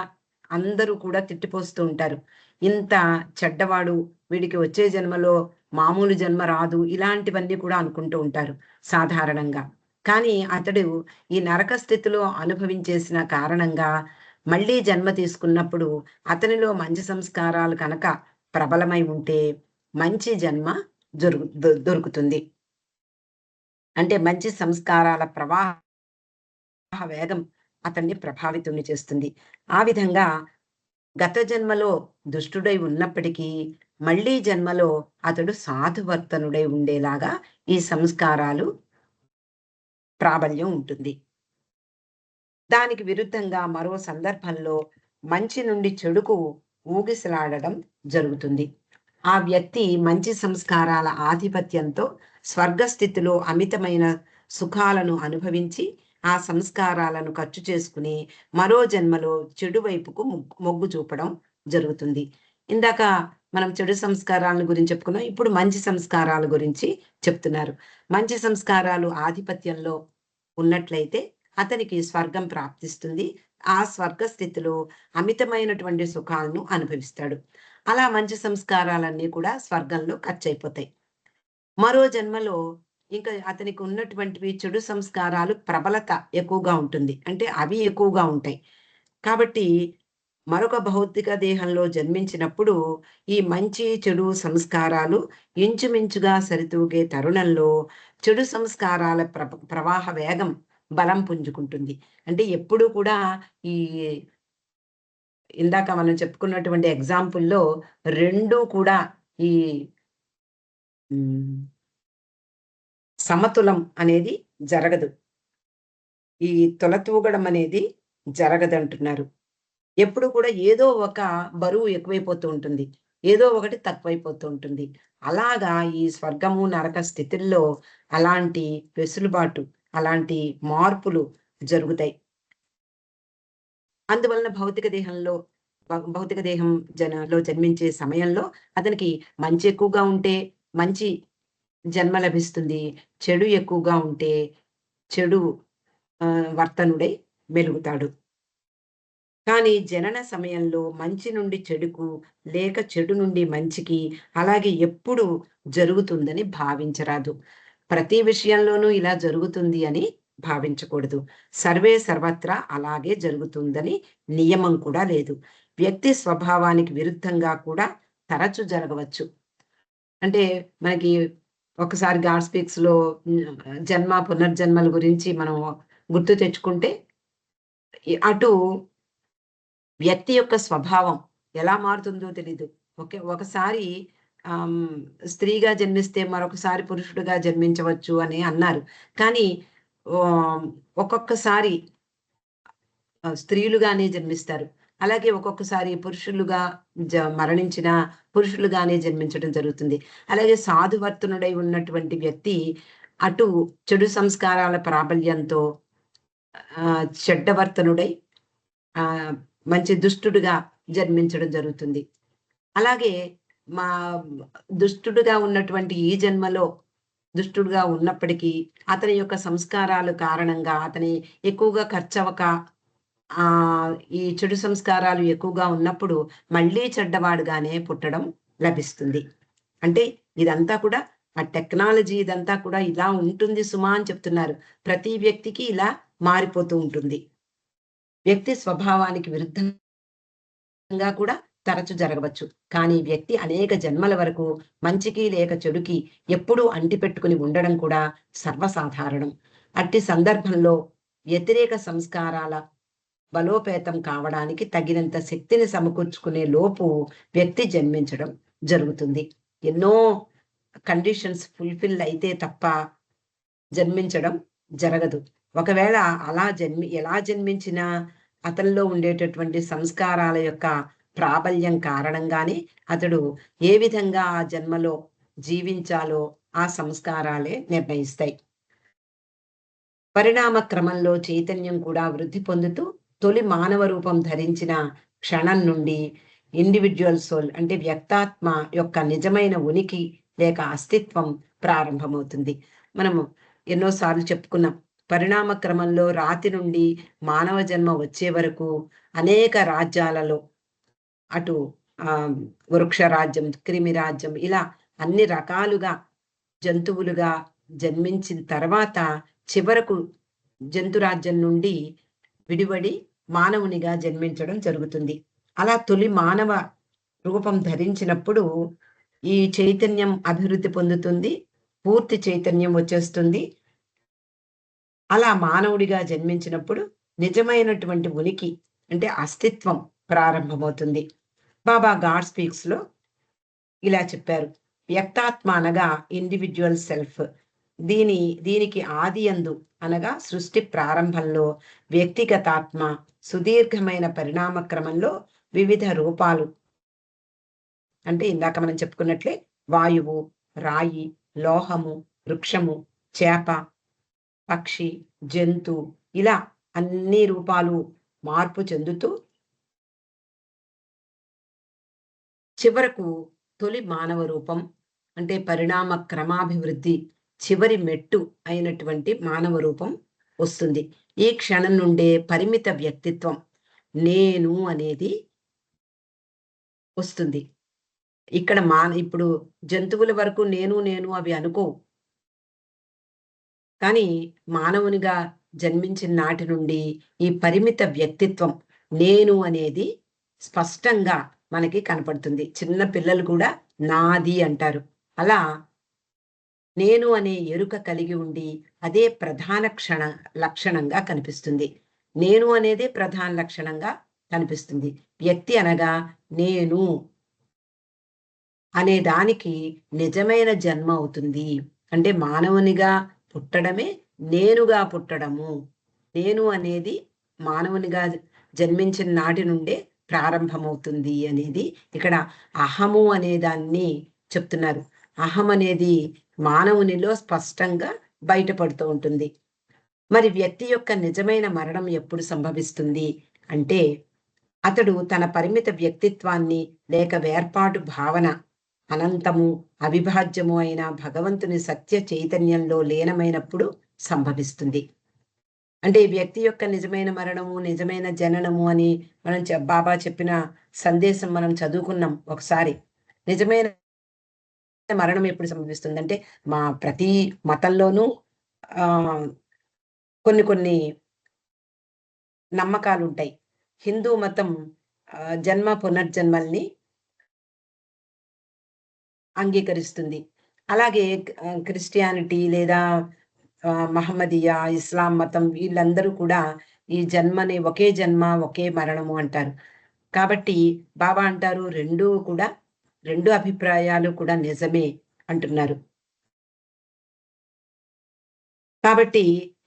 అందరూ కూడా తిట్టిపోస్తూ ఉంటారు. ఇంత చెడ్డవాడు, వీడికి వచ్చే జన్మలో మామూలు జన్మ రాదు, ఇలాంటివన్నీ కూడా అనుకుంటూ ఉంటారు సాధారణంగా. కానీ అతడు ఈ నరక స్థితిలో అనుభవించేసిన కారణంగా మళ్ళీ జన్మ తీసుకున్నప్పుడు అతనిలో మంచి సంస్కారాలు కనుక ప్రబలమై ఉంటే మంచి జన్మ దొరుకుతుంది. అంటే మంచి సంస్కారాల ప్రవాహ వేగం అతన్ని ప్రభావితుణ్ణి చేస్తుంది. ఆ విధంగా గత జన్మలో దుష్టుడై ఉన్నప్పటికీ మళ్ళీ జన్మలో అతడు సాధువర్తనుడై ఉండేలాగా ఈ సంస్కారాలు ప్రాబల్యం ఉంటుంది. దానికి విరుద్ధంగా మరో సందర్భంలో మంచి నుండి చెడుకు ఊగిసలాడడం జరుగుతుంది. ఆ వ్యక్తి మంచి సంస్కారాల ఆధిపత్యంతో స్వర్గస్థితిలో అమితమైన సుఖాలను అనుభవించి ఆ సంస్కారాలను ఖర్చు చేసుకుని మరో జన్మలో చెడు వైపుకు మొగ్గు చూపడం జరుగుతుంది. ఇందాక మనం చెడు సంస్కారాలను గురించి చెప్పుకున్నాం. ఇప్పుడు మంచి సంస్కారాల గురించి చెప్తున్నారు. మంచి సంస్కారాలు ఆధిపత్యంలో ఉన్నట్లయితే అతనికి స్వర్గం ప్రాప్తిస్తుంది. ఆ స్వర్గ స్థితిలో అమితమైనటువంటి సుఖాలను అనుభవిస్తాడు. అలా మంచి సంస్కారాలన్నీ కూడా స్వర్గంలో ఖర్చయిపోతాయి. మరో జన్మలో ఇంకా అతనికి ఉన్నటువంటివి చెడు సంస్కారాలు ప్రబలత ఎక్కువగా ఉంటుంది. అంటే అవి ఎక్కువగా ఉంటాయి. కాబట్టి మరొక భౌతిక దేహంలో జన్మించినప్పుడు ఈ మంచి, చెడు సంస్కారాలు ఇంచుమించుగా సరితూగే తరుణంలో చెడు సంస్కారాల ప్రవాహ వేగం బలం పుంజుకుంటుంది. అంటే ఎప్పుడూ కూడా ఈ ఇందాక మనం చెప్పుకున్నటువంటి ఎగ్జాంపుల్‌లో 2 కూడా ఈ హ్మ్. సమతులం అనేది జరగదు. ఈ తులతూగడం అనేది జరగదంటున్నారు. ఎప్పుడు కూడా ఏదో ఒక బరువు ఎక్కువైపోతూ ఉంటుంది. ఏదో ఒకటి తక్కువైపోతూ ఉంటుంది. అలాగా ఈ స్వర్గము, నరక స్థితుల్లో అలాంటి వెసులుబాటు, అలాంటి మార్పులు జరుగుతాయి. అందువలన భౌతిక దేహం జన్మించే సమయంలో అతనికి మంచి ఎక్కువగా ఉంటే మంచి జన్మ లభిస్తుంది. చెడు ఎక్కువగా ఉంటే చెడు వర్తనుడై మెలుగుతాడు. కానీ జనన సమయంలో మంచి నుండి చెడుకు, లేక చెడు నుండి మంచికి అలాగే ఎప్పుడు జరుగుతుందని భావించరాదు. ప్రతి విషయంలోనూ ఇలా జరుగుతుంది అని భావించకూడదు. సర్వే సర్వత్రా అలాగే జరుగుతుందని నియమం కూడా లేదు. వ్యక్తి స్వభావానికి విరుద్ధంగా కూడా తరచు జరగవచ్చు. అంటే మనకి ఒకసారి గాడ్ స్పీక్స్‌లో జన్మ, పునర్జన్మల గురించి మనం గుర్తు తెచ్చుకుంటే అటు వ్యక్తి యొక్క స్వభావం ఎలా మారుతుందో తెలీదు. ఒకసారి స్త్రీగా జన్మిస్తే మరొకసారి పురుషుడుగా జన్మించవచ్చు అని అన్నారు. కానీ ఆహ్, ఒక్కొక్కసారి స్త్రీలుగానే జన్మిస్తారు. అలాగే ఒక్కొక్కసారి పురుషులుగా మరణించిన పురుషులుగానే జన్మించడం జరుగుతుంది. అలాగే సాధువర్తనుడై ఉన్నటువంటి వ్యక్తి అటు చెడు సంస్కారాల ప్రాబల్యంతో చెడ్డవర్తనుడై ఆహ్, మంచి దుష్టుడుగా జన్మించడం జరుగుతుంది. అలాగే మా దుష్టుడుగా ఉన్నటువంటి ఈ జన్మలో దుష్టుడుగా ఉన్నప్పటికీ అతని యొక్క సంస్కారాలు కారణంగా అతని ఎక్కువగా ఖర్చవక ఈ చెడు సంస్కారాలు ఎక్కువగా ఉన్నప్పుడు మళ్ళీ చెడ్డవాడుగానే పుట్టడం లభిస్తుంది. అంటే ఇదంతా కూడా ఆ టెక్నాలజీ ఇదంతా కూడా ఇలా ఉంటుంది సుమా అని చెప్తున్నారు. ప్రతి వ్యక్తికి ఇలా మారిపోతూ ఉంటుంది. వ్యక్తి స్వభావానికి విరుద్ధంగా కూడా తరచు జరగవచ్చు. కానీ వ్యక్తి అనేక జన్మల వరకు మంచికి లేక చెడుకి ఎప్పుడూ అంటిపెట్టుకుని ఉండడం కూడా సర్వసాధారణం. అట్టి సందర్భంలో వ్యతిరేక సంస్కారాల బలోపేతం కావడానికి తగినంత శక్తిని సమకూర్చుకునే లోపు వ్యక్తి జన్మించడం జరుగుతుంది. ఎన్నో కండిషన్స్ ఫుల్‌ఫిల్ అయితే తప్ప జన్మించడం జరగదు. ఒకవేళ అలా ఎలా జన్మించినా అతనిలో ఉండేటటువంటి సంస్కారాల యొక్క ప్రాబల్యం కారణంగానే అతడు ఏ విధంగా ఆ జన్మలో జీవించాలో ఆ సంస్కారాలే నిర్ణయిస్తాయి. పరిణామ క్రమంలో చైతన్యం కూడా వృద్ధి పొందుతూ తొలి మానవ రూపం ధరించిన క్షణం నుండి ఇండివిడ్యువల్ సోల్ అంటే వ్యక్తాత్మ యొక్క నిజమైన ఉనికి లేక అస్తిత్వం ప్రారంభమవుతుంది. మనము ఎన్నోసార్లు చెప్పుకున్నాం. పరిణామ క్రమంలో రాతి నుండి మానవ జన్మ వచ్చే వరకు అనేక రాజ్యాలలో అటు వృక్ష రాజ్యం, క్రిమి రాజ్యం ఇలా అన్ని రకాలుగా జంతువులుగా జన్మించిన తర్వాత చివరకు జంతురాజ్యం నుండి విడివడి మానవునిగా జన్మించడం జరుగుతుంది. అలా తొలి మానవ రూపం ధరించినప్పుడు ఈ చైతన్యం అభివృద్ధి పొందుతుంది. పూర్తి చైతన్యం వచ్చేస్తుంది. అలా మానవుడిగా జన్మించినప్పుడు నిజమైనటువంటి ఉనికి అంటే అస్తిత్వం ప్రారంభమవుతుంది. బాబా గాడ్ స్పీక్స్‌లో ఇలా చెప్పారు. వ్యక్తాత్మ అనగా ఇండివిడ్యువల్ సెల్ఫ్. దీనికి ఆది యందు అనగా సృష్టి ప్రారంభంలో వ్యక్తిగతాత్మ సుదీర్ఘమైన పరిణామ క్రమంలో వివిధ రూపాలు, అంటే ఇందాక మనం చెప్పుకున్నట్లే వాయువు, రాయి, లోహము, వృక్షము, చేప, పక్షి, జంతు, ఇలా అన్ని రూపాలు మార్పు చెందుతూ చివరకు తొలి మానవ రూపం, అంటే పరిణామ క్రమాభివృద్ధి చివరి మెట్టు అయినటువంటి మానవ రూపం వస్తుంది. ఈ క్షణం నుండే పరిమిత వ్యక్తిత్వం నేను అనేది వస్తుంది. ఇక్కడ ఇప్పుడు జంతువుల వరకు నేను నేను అవి అనుకోవు. కానీ మానవునిగా జన్మించిన నాటి నుండి ఈ పరిమిత వ్యక్తిత్వం నేను అనేది స్పష్టంగా మనకి కనపడుతుంది. చిన్న పిల్లలు కూడా నాది అంటారు. అలా నేను అనే ఎరుక కలిగి ఉండి అదే ప్రధాన లక్షణంగా కనిపిస్తుంది. నేను అనేదే ప్రధాన లక్షణంగా కనిపిస్తుంది. వ్యక్తి అనగా నేను అనే దానికి నిజమైన జన్మ అవుతుంది. అంటే మానవునిగా పుట్టడమే నేనుగా పుట్టడము. నేను అనేది మానవునిగా జన్మించిన నాటి నుండే ప్రారంభమవుతుంది అనేది ఇక్కడ అహము అనే దాన్ని చెప్తున్నారు. అహం అనేది మానవునిలో స్పష్టంగా బయటపడుతూ ఉంటుంది. మరి వ్యక్తి యొక్క నిజమైన మరణం ఎప్పుడు సంభవిస్తుంది అంటే, అతడు తన పరిమిత వ్యక్తిత్వాన్ని లేక వేర్పాటు భావన అనంతము అవిభాజ్యము అయిన భగవంతుని సత్య చైతన్యంలో లీనమైనప్పుడు సంభవిస్తుంది. అంటే వ్యక్తి యొక్క నిజమైన మరణము, నిజమైన జననము అని మనం బాబా చెప్పిన సందేశం మనం చదువుకున్నాం ఒకసారి. నిజమైన మరణం ఎప్పుడు సంభవిస్తుంది అంటే, మా ప్రతి మతంలోనూ కొన్ని కొన్ని నమ్మకాలు ఉంటాయి. హిందూ మతం జన్మ పునర్జన్మల్ని అంగీకరిస్తుంది. అలాగే క్రిస్టియానిటీ లేదా మహమ్మదీయా, ఇస్లాం మతం వీళ్ళందరూ కూడా ఈ జన్మని ఒకే జన్మ ఒకే మరణము అంటారు. కాబట్టి బాబా అంటారు రెండు అభిప్రాయాలు కూడా నిజమే అంటున్నారు. కాబట్టి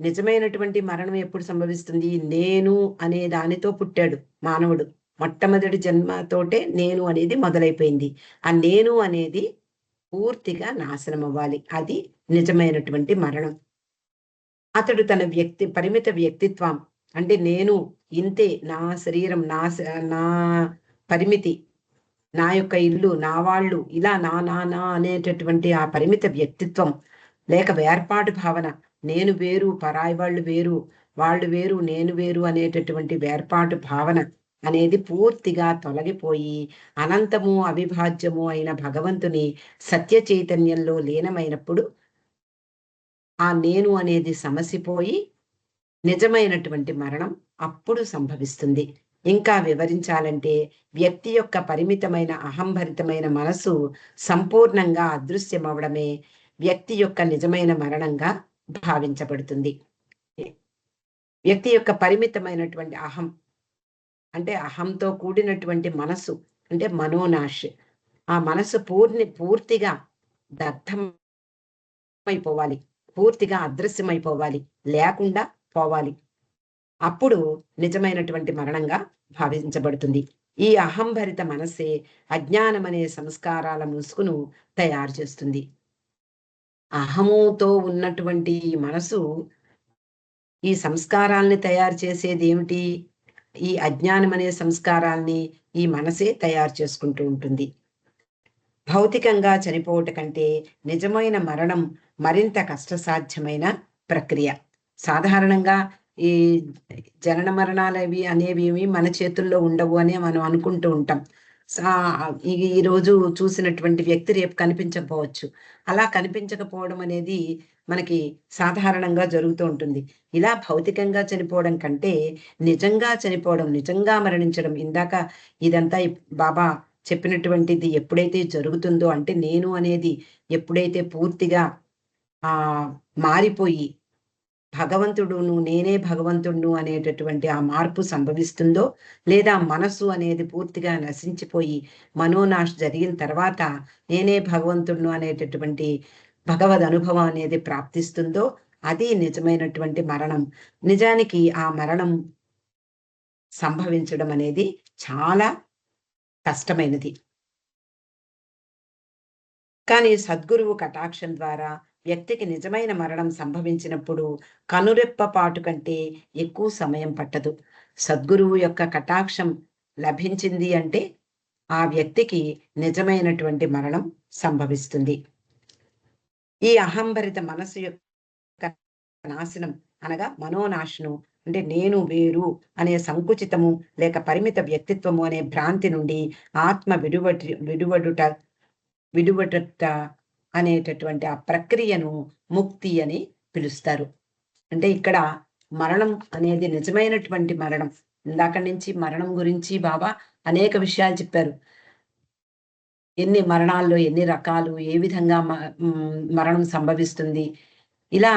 నిజమైనటువంటి మరణం ఎప్పుడు సంభవిస్తుంది? నేను అనే దానితో పుట్టాడు మానవుడు. మొట్టమొదటి జన్మతోటే నేను అనేది మొదలైపోయింది. ఆ నేను అనేది పూర్తిగా నాశనం అవ్వాలి. అది నిజమైనటువంటి మరణం. అతడు తన పరిమిత వ్యక్తిత్వం, అంటే నేను ఇంతే, నా శరీరం, నా పరిమితి, నా యొక్క ఇల్లు, నా వాళ్ళు, ఇలా నా నా నా అనేటటువంటి ఆ పరిమిత వ్యక్తిత్వం లేక వేర్పాటు భావన, నేను వేరు, పరాయి వాళ్ళు వేరు, నేను వేరు అనేటటువంటి వేర్పాటు భావన అనేది పూర్తిగా తొలగిపోయి అనంతము అవిభాజ్యము అయిన భగవంతుని సత్య చైతన్యంలో లీనమైనప్పుడు ఆ నేను అనేది సమసిపోయి నిజమైనటువంటి మరణం అప్పుడు సంభవిస్తుంది. ఇంకా వివరించాలంటే వ్యక్తి యొక్క పరిమితమైన అహంభరితమైన మనసు సంపూర్ణంగా అదృశ్యమవడమే వ్యక్తి యొక్క నిజమైన మరణంగా భావించబడుతుంది. వ్యక్తి యొక్క పరిమితమైనటువంటి అహం అంటే అహంతో కూడినటువంటి మనసు అంటే మనోనాశ్. ఆ మనసు పూర్తిగా దగ్ధమైపోవాలి, పూర్తిగా అదృశ్యమైపోవాలి, లేకుండా పోవాలి. అప్పుడు నిజమైనటువంటి మరణంగా భావించబడుతుంది. ఈ అహంభరిత మనసే అజ్ఞానం అనే సంస్కారాల ముసుగును తయారు చేస్తుంది. అహముతో ఉన్నటువంటి మనసు ఈ సంస్కారాల్ని తయారు చేసేది ఏమిటి? ఈ అజ్ఞానం అనే సంస్కారాల్ని ఈ మనసే తయారు చేసుకుంటూ ఉంటుంది. భౌతికంగా చనిపోవట కంటే నిజమైన మరణం మరింత కష్టసాధ్యమైన ప్రక్రియ. సాధారణంగా ఈ జనన మరణాలు అనేవి మన చేతుల్లో ఉండవు అని మనం అనుకుంటూ ఉంటాం. ఈ రోజు చూసినటువంటి వ్యక్తి రేపు కనిపించకపోవచ్చు. అలా కనిపించకపోవడం అనేది మనకి సాధారణంగా జరుగుతూ ఉంటుంది. ఇలా భౌతికంగా చనిపోవడం కంటే నిజంగా చనిపోవడం, నిజంగా మరణించడం, ఇందాక ఇదంతా బాబా చెప్పినటువంటిది ఎప్పుడైతే జరుగుతుందో, అంటే నేను అనేది ఎప్పుడైతే పూర్తిగా మారిపోయి భగవంతుడును, నేనే భగవంతుడును అనేటటువంటి ఆ మార్పు సంభవిస్తుందో, లేదా మనస్సు అనేది పూర్తిగా నశించిపోయి మనోనాశ జరిగిన తర్వాత నేనే భగవంతుడును అనేటటువంటి భగవద్ అనుభవం అనేది ప్రాప్తిస్తుందో అది నిజమైనటువంటి మరణం. నిజానికి ఆ మరణం సంభవించడం అనేది చాలా కష్టమైనది. కానీ సద్గురువు కటాక్షం ద్వారా వ్యక్తికి నిజమైన మరణం సంభవించినప్పుడు కనురెప్పపాటు కంటే ఎక్కువ సమయం పట్టదు. సద్గురువు యొక్క కటాక్షం లభించింది అంటే ఆ వ్యక్తికి నిజమైనటువంటి మరణం సంభవిస్తుంది. ఈ అహంభరిత మనసు యొక్క నాశనం అనగా మనోనాశనం అంటే నేను వేరు అనే సంకుచితము లేక పరిమిత వ్యక్తిత్వము అనే భ్రాంతి నుండి ఆత్మ విడువట అనేటటువంటి ఆ ప్రక్రియను ముక్తి అని పిలుస్తారు. అంటే ఇక్కడ మరణం అనేది నిజమైనటువంటి మరణం. ఇందాక నుంచి మరణం గురించి బాబా అనేక విషయాలు చెప్పారు. ఎన్ని మరణాల్లో ఎన్ని రకాలు, ఏ విధంగా మరణం సంభవిస్తుంది, ఇలా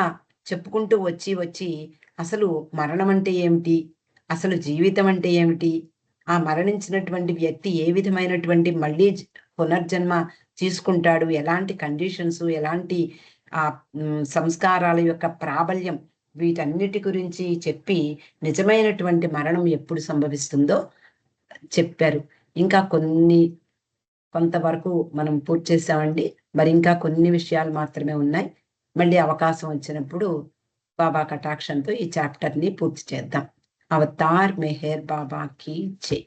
చెప్పుకుంటూ వచ్చి అసలు మరణం అంటే ఏమిటి, అసలు జీవితం అంటే ఏమిటి, ఆ మరణించినటువంటి వ్యక్తి ఏ విధమైనటువంటి మళ్ళీ పునర్జన్మ తీసుకుంటాడు, ఎలాంటి కండిషన్స్, ఎలాంటి సంస్కారాల యొక్క ప్రాబల్యం, వీటన్నిటి గురించి చెప్పి నిజమైనటువంటి మరణం ఎప్పుడు సంభవిస్తుందో చెప్పారు. ఇంకా కొంతవరకు మనం పూర్తి చేసామండి. మరి ఇంకా కొన్ని విషయాలు మాత్రమే ఉన్నాయి. మళ్ళీ అవకాశం వచ్చినప్పుడు బాబా కటాక్షంతో ఈ చాప్టర్ని పూర్తి చేద్దాం. అవతార్ మెహర్ బాబా కీ జై.